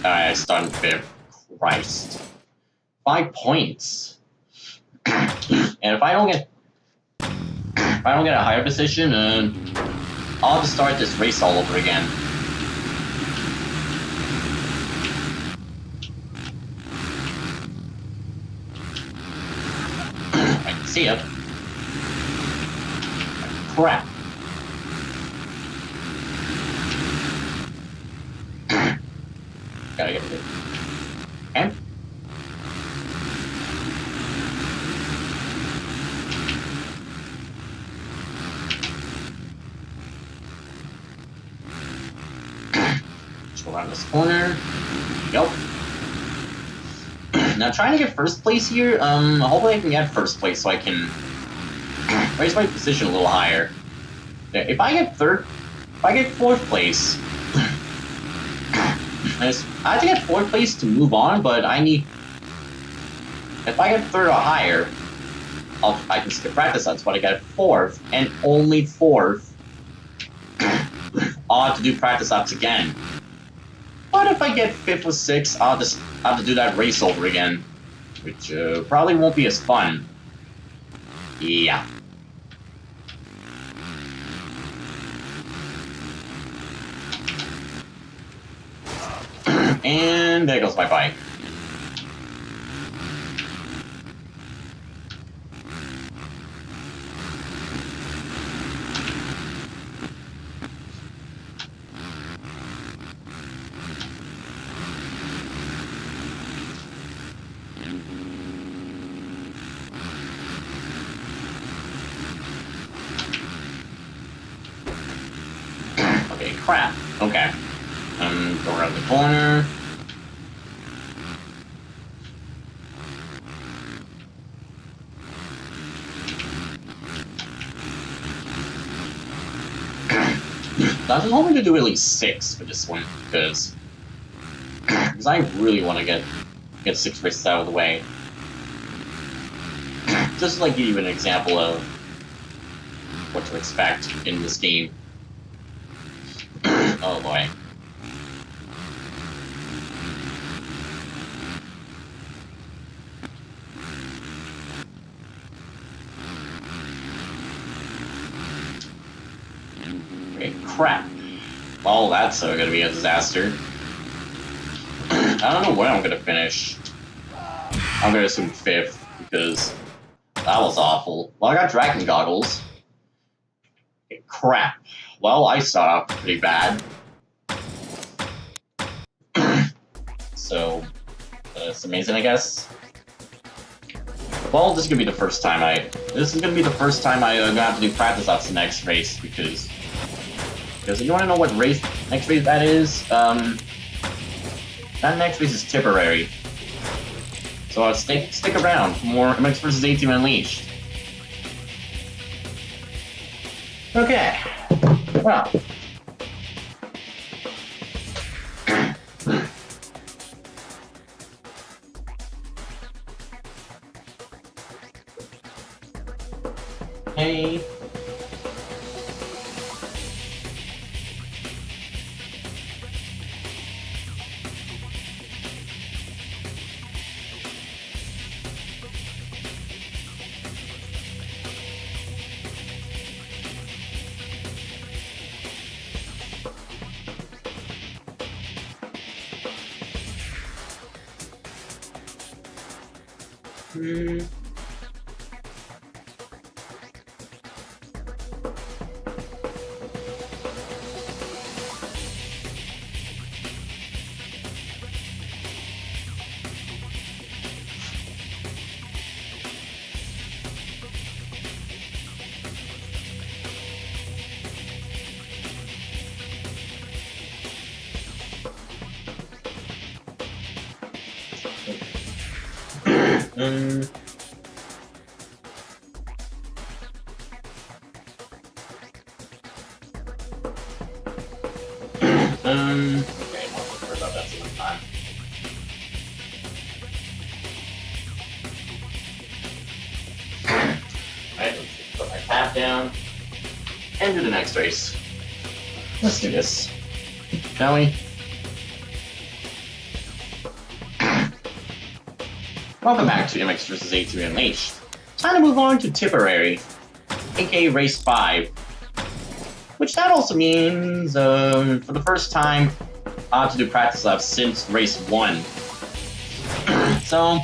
S1: I started 5th. Christ. 5 points. And if I don't get a higher position, I'll have to start this race all over again. I can see it. Crap. Gotta get it. Okay. Just go around this corner. Yep. Now trying to get first place here. Hopefully I can get first place so I can raise my position a little higher. If I get 4th place, I have to get 4th place to move on, but if I get 3rd or higher, I can skip practice runs, but I get 4th, and only 4th, I'll have to do practice laps again. But if I get 5th or 6th, I'll just have to do that race over again, which probably won't be as fun. Yeah. And there goes my bike. Okay, crap. Okay. Go around the corner. I was hoping to do at least 6 for this one, because I really want to get 6 races out of the way. Just to like give you an example of what to expect in this game. Oh boy. Okay, crap. Well, that's gonna be a disaster. I don't know where I'm gonna finish. I'm gonna assume 5th, because that was awful. Well, I got dragon goggles. Okay, crap. Well, I suck pretty bad. So, it's amazing, I guess. Well, this is gonna be the first time I'm gonna have to do practice laps the next race, because you wanna know what next race that is? That next race is Tipperary. So stick around for more MX vs. ATV Unleashed. Okay. Well. Hey. Okay, I'll worry about that some time. Alright, let's put my cap down and do the next race. Let's do this, shall we? Welcome back to MX vs. ATV Unleashed. Time to move on to Tipperary, aka Race 5. Which that also means, for the first time, I have to do practice laps since Race 1. so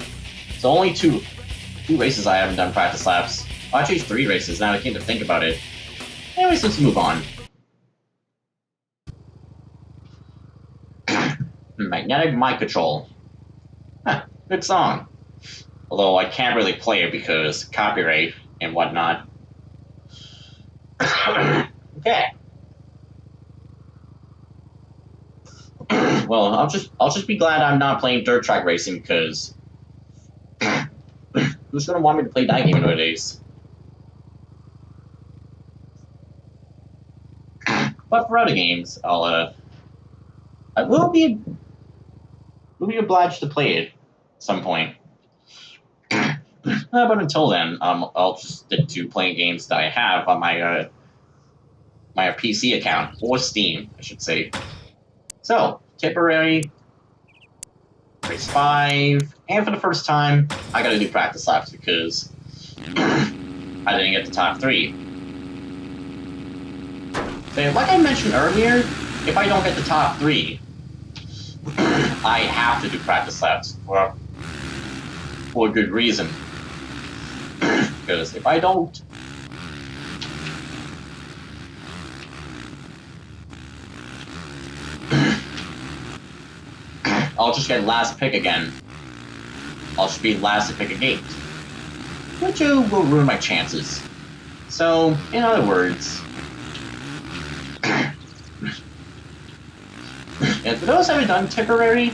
S1: only two races I haven't done practice laps. Well, actually 3 races now I came to think about it. Anyways, let's move on. Magnetic Mind Control. Huh, good song. Although I can't really play it because copyright and whatnot. Okay. Well, I'll just be glad I'm not playing dirt track racing because who's gonna want me to play that game nowadays? But for other games, I will be obliged to play it at some point. But until then, I'll just stick to playing games that I have on my PC account, or Steam, I should say. So, Tipperary, Race 5, and for the first time, I gotta do practice laps because I didn't get the top 3. So, like I mentioned earlier, if I don't get the top 3, I have to do practice laps for a good reason. Because if I don't, I'll just get last pick again. I'll just be last to pick a gate, which will ruin my chances. So, in other words, and for those who haven't done Tipperary,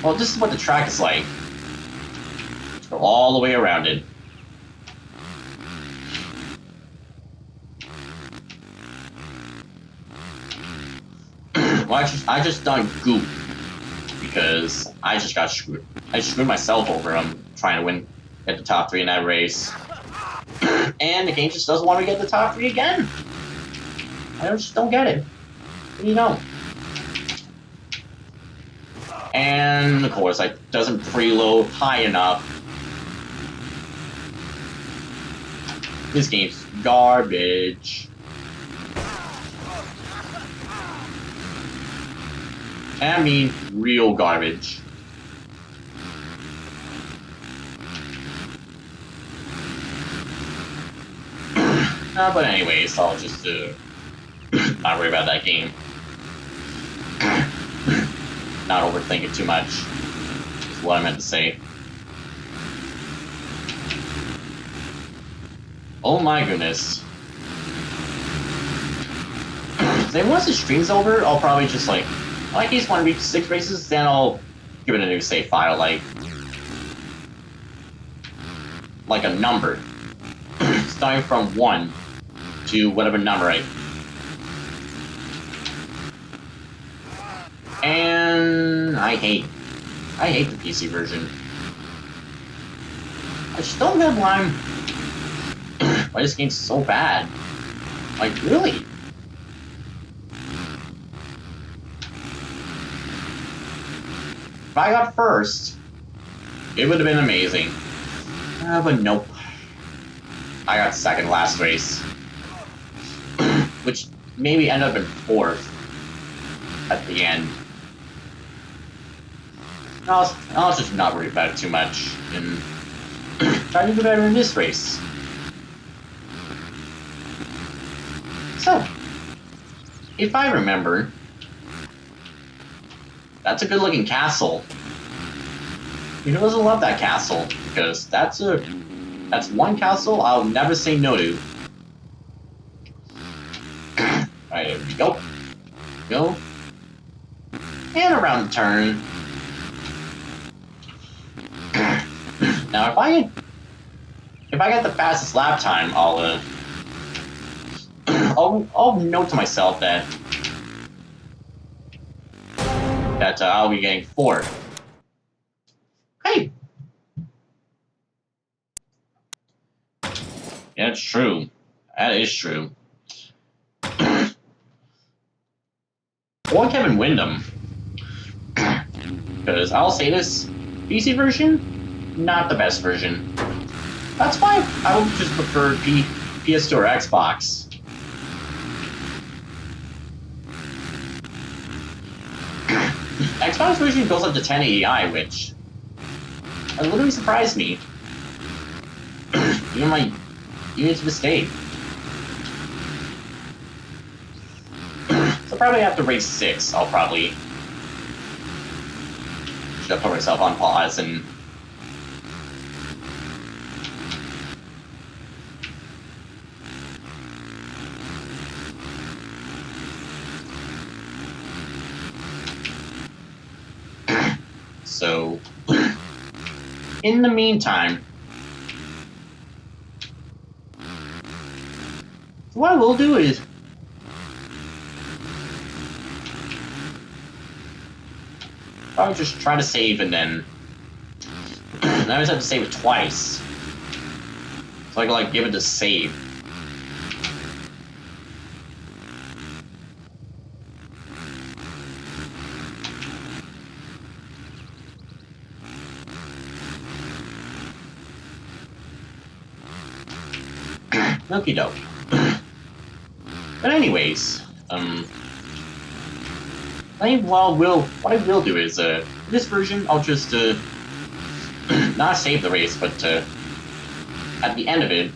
S1: well, this is what the track is like. Let's go all the way around it. Well, I just done goop because I just got screwed. I screwed myself over trying to get the top 3 in that race, and the game just doesn't want me to get the top 3 again. I just don't get it. You know. And of course, it doesn't preload high enough. This game's garbage. I mean, real garbage. But anyways, I'll just not worry about that game. Not overthink it too much, is what I meant to say. Oh my goodness. Then once the stream's over, I'll probably just like in case I want to reach 6 races, then I'll give it a new save file, like a number. Starting from 1 to whatever number And I hate the PC version. I just don't get why this game's so bad. Like, really? If I got first, it would have been amazing. But nope. I got second last race. Which maybe ended up in 4th at the end. I'll just not worry about it too much and try to do better in this race. So, if I remember, that's a good-looking castle. Who doesn't love that castle? Because that's one castle I'll never say no to. Alright, there we go. Go. And around the turn. Now, if I get the fastest lap time, I'll note to myself that I'll be getting 4th. Hey. Yeah, it's true. That is true. Or Kevin Windham. Because I'll say this, PC version, not the best version. That's why I would just prefer PS2 or Xbox. Xbox version goes up to 1080i, which literally surprised me. Even to this day. So probably after race 6, I'll probably should put myself on pause and so in the meantime, what I will do is I'll just try to save and then I always have to save it twice. So I can like give it a save. Okie doke. But anyways, what I will do is, this version, I'll just, not save the race, but, at the end of it...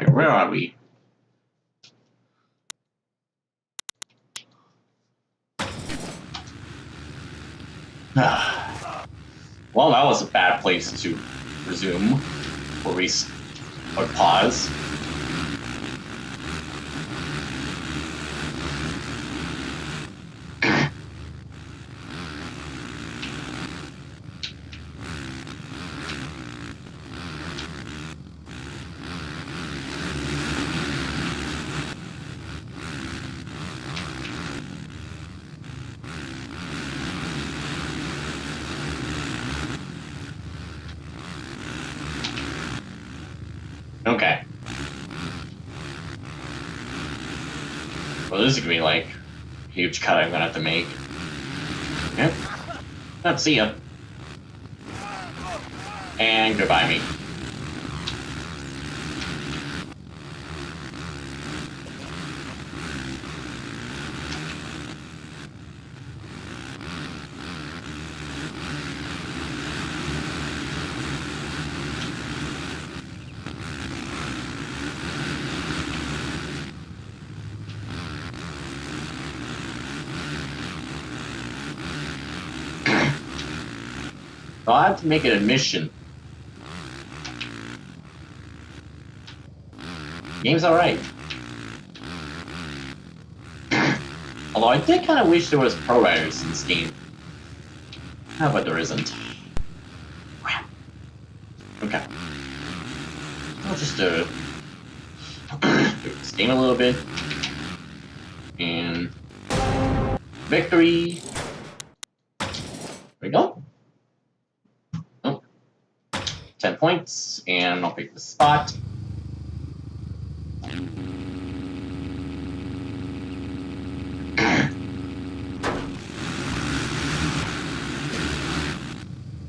S1: Alright, where are we? Well, that was a bad place to resume, or pause. Okay. Well, this is gonna be like huge cut I'm gonna have to make. Okay. Let's see ya. And goodbye me. So I have to make an admission. Game's alright. Although I did kind of wish there was pro riders in this game. But there isn't. Okay. I'll just do this game a little bit. And victory. There we go. 10 points, and I'll pick the spot.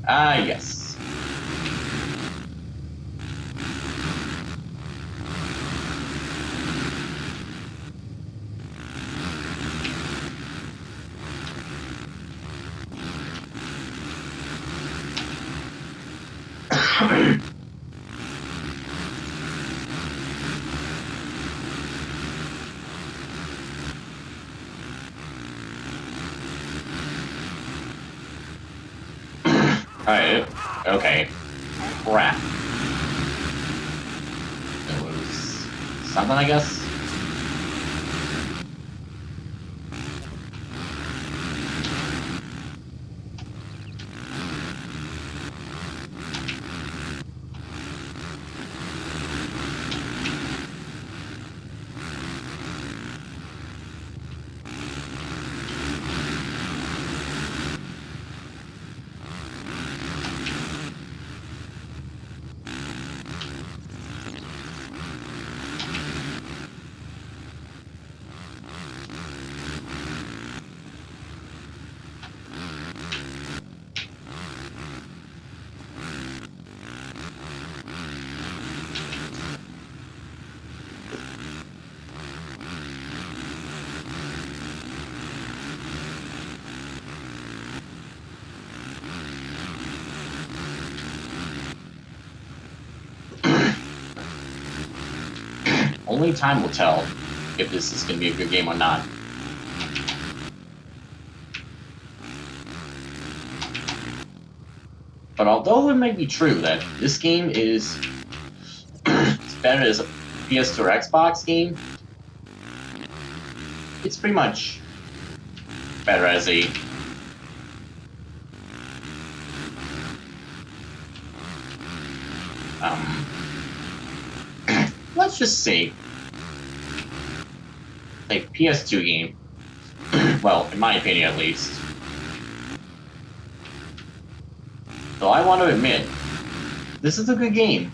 S1: Yes. Alright, okay. Crap. It was something, I guess? Only time will tell if this is going to be a good game or not. But although it may be true that this game is better as a PS2 or Xbox game, it's pretty much better as a let's just say a PS2 game. Well, in my opinion at least. Though I want to admit, this is a good game.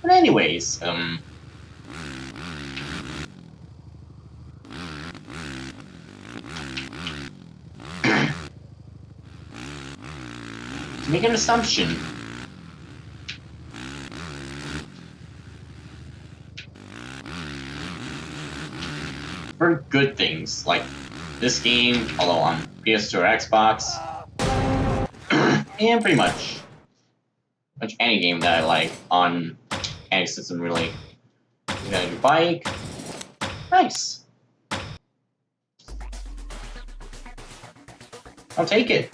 S1: But anyways, to make an assumption, for good things like this game, although on PS2 or Xbox, and pretty much any game that I like on any system really. You got your bike. Nice. I'll take it.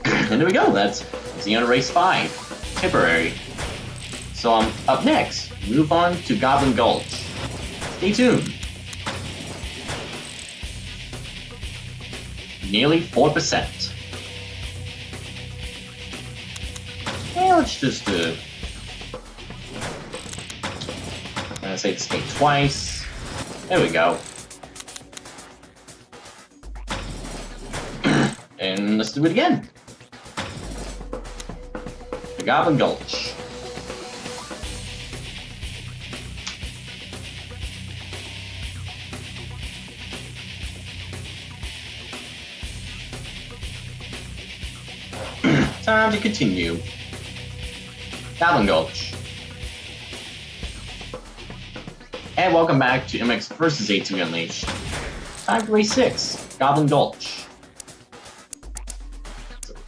S1: And there we go. That's the end of race 5. Temporary. So up next, move on to Goblin Gulch. Stay tuned. nearly 4%. And let's just I'm gonna say this thing twice. There we go. And let's do it again. The Goblin Gulch. Time to continue. Goblin Gulch. And welcome back to MX vs. ATV Unleashed. Time for race 6, Goblin Gulch.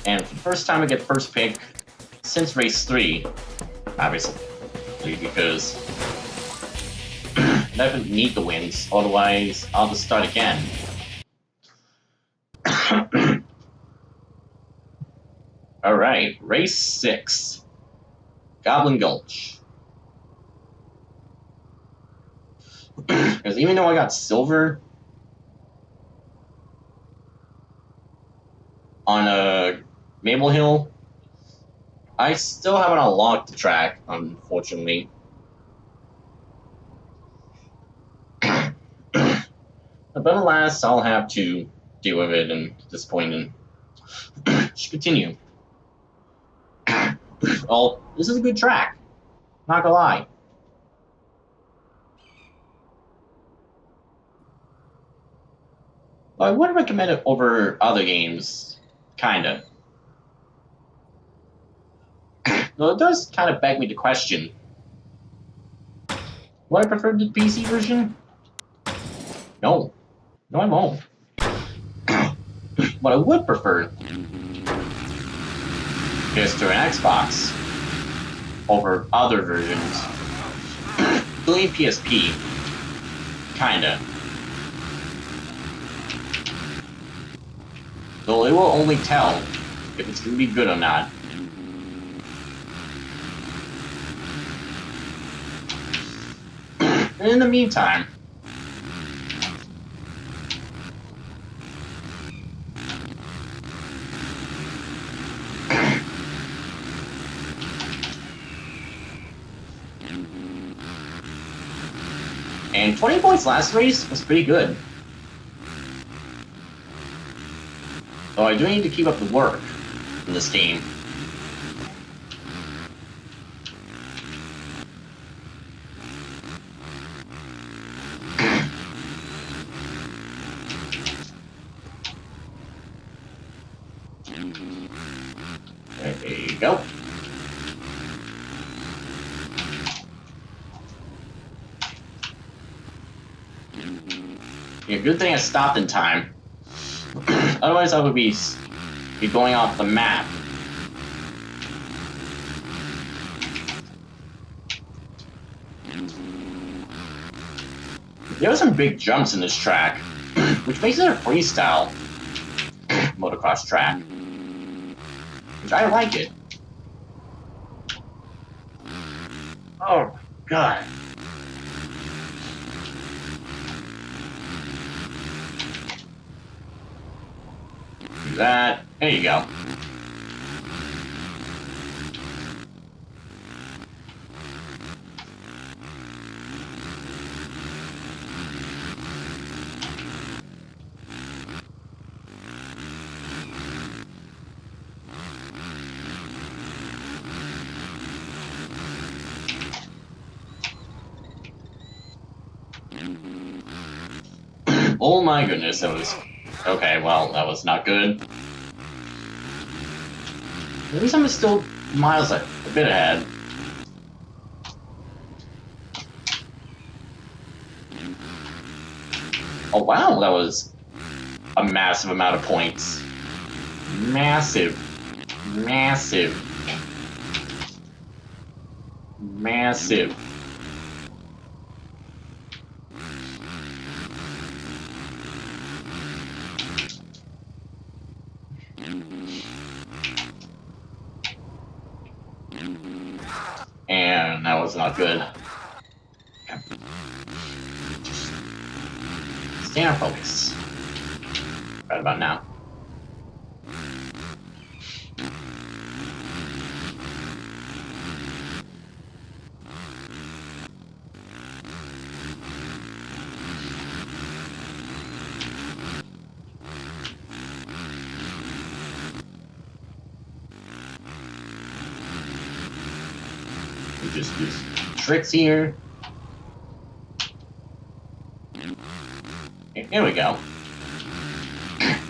S1: And for the first time I get first pick since race 3, obviously, because I definitely need the wins, otherwise I'll just start again. Alright, race 6, Goblin Gulch. Because even though I got silver on Maple Hill, I still haven't unlocked the track, unfortunately. But alas, I'll have to deal with it at this point and should continue. Well, this is a good track, not gonna lie. Well, I would recommend it over other games, kinda. Though it does kind of beg me to question. Would I prefer the PC version? No. No, I won't. What I would prefer is to an Xbox over other versions. Including PSP. Kinda. Though it will only tell if it's gonna be good or not. And in the meantime, and 20 points last race was pretty good. Though I do need to keep up the work in this game. There you go. Yeah, good thing I stopped in time. Otherwise I would be going off the map. There are some big jumps in this track, which makes it a freestyle motocross track. Which I like it. Oh, God. Do that. There you go. Oh my goodness, that was... Okay, well, that was not good. At least I'm still miles a bit ahead. Oh wow, that was a massive amount of points. Massive. Massive. Massive. And that was not good. Stay on focus. Right about now. just use tricks here. Okay, here we go.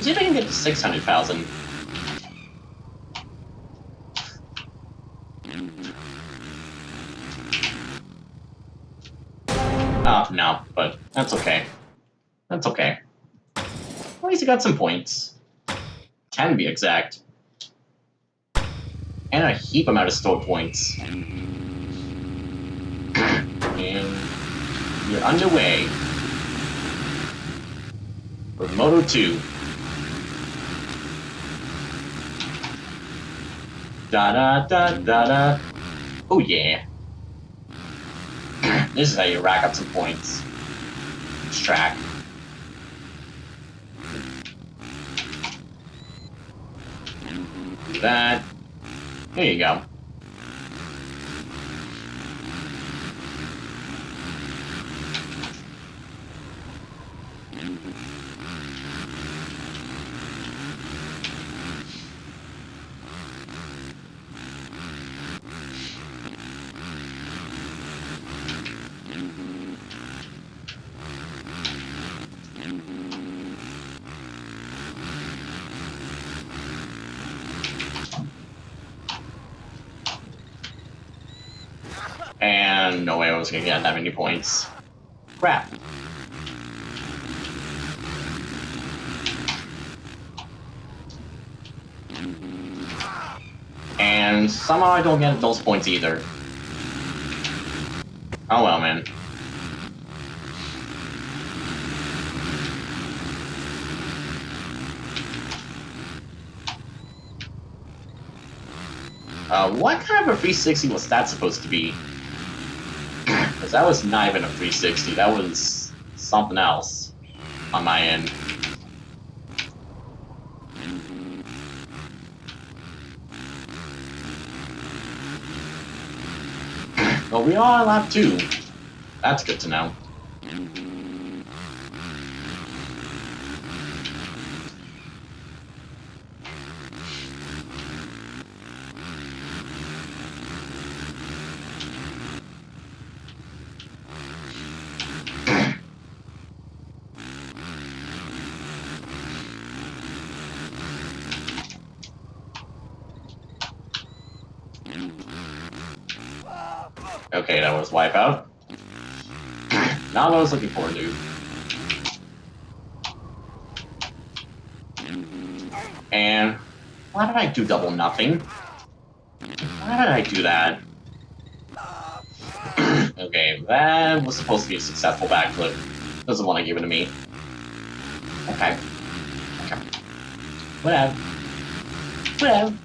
S1: See if I can get to 600,000. Oh, no, but that's okay. That's okay. At least I got some points. 10 to be exact. And a heap amount of stored points. And we're underway. For Moto 2. Da da da da da. Oh yeah. This is how you rack up some points. This track. Do that. There you go. And no way I was gonna get that many points. Crap. And somehow I don't get those points either. Oh well, man. What kind of a 360 was that supposed to be? Because that was not even a 360, that was something else on my end. Well, we are on lap 2. That's good to know. Okay, that was Wipeout. Not what I was looking for, dude. And why did I do double nothing? Why did I do that? Okay, that was supposed to be a successful backflip. Doesn't want to give it to me. Okay. Okay. Whatever. Whatever.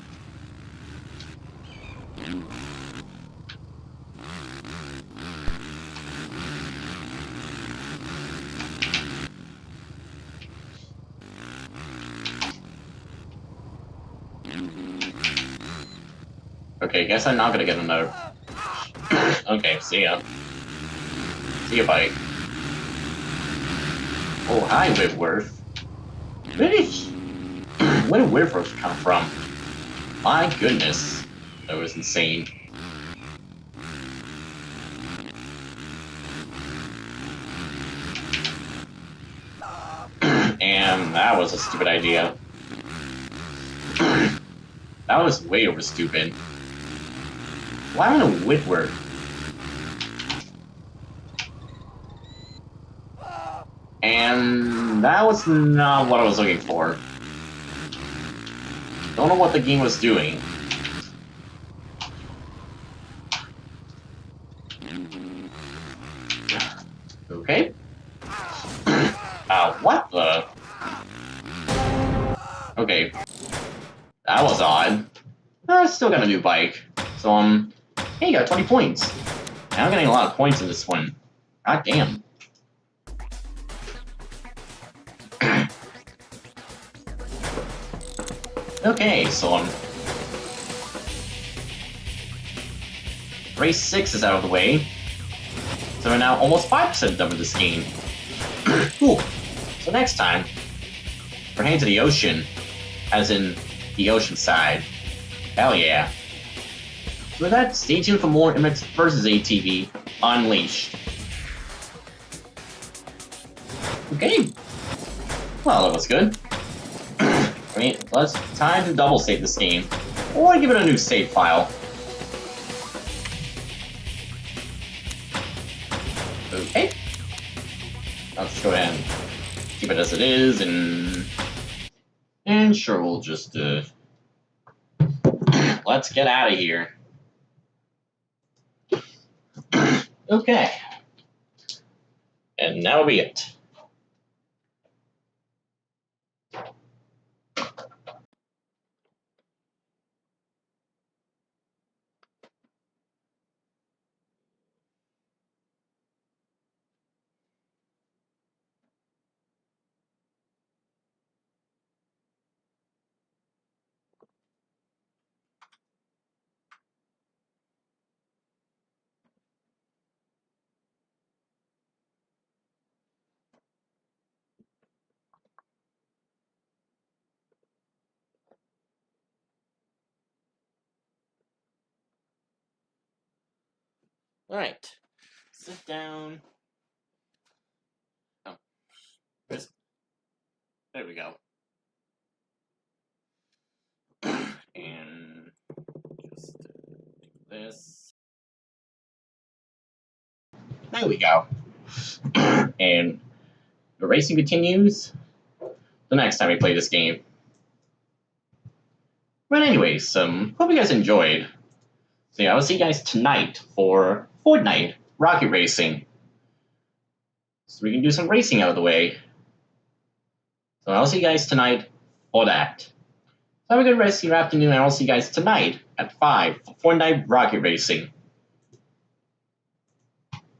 S1: Okay, guess I'm not gonna get another. Okay, see ya. See ya, buddy. Oh, hi, Whitworth. Where did Whitworth come from? My goodness, that was insane. And that was a stupid idea. That was way over stupid. Why am I a Whitworth? And that was not what I was looking for. Don't know what the game was doing. Okay. What the? Okay. That was odd. I still got a new bike. So, hey, got 20 points. Now I'm getting a lot of points in this one. God damn. Okay, so race 6 is out of the way. So we're now almost 5% done with this game. Cool. So next time, we're heading to the ocean, as in the ocean side. Hell yeah. So with that, stay tuned for more MX vs. ATV Unleashed. Okay. Well, that was good. I mean, it's time to double save this game, or give it a new save file. Okay. Let's go ahead and keep it as it is, and sure, we'll just let's get out of here. Okay. And that'll be it. All right. Sit down. Oh, there we go. And just do this. There we go. And the racing continues the next time we play this game. But anyways, hope you guys enjoyed. So yeah, I'll see you guys tonight for Fortnite Rocket Racing. So we can do some racing out of the way. So I'll see you guys tonight for that. So have a good rest of your afternoon, and I'll see you guys tonight at 5 for Fortnite Rocket Racing.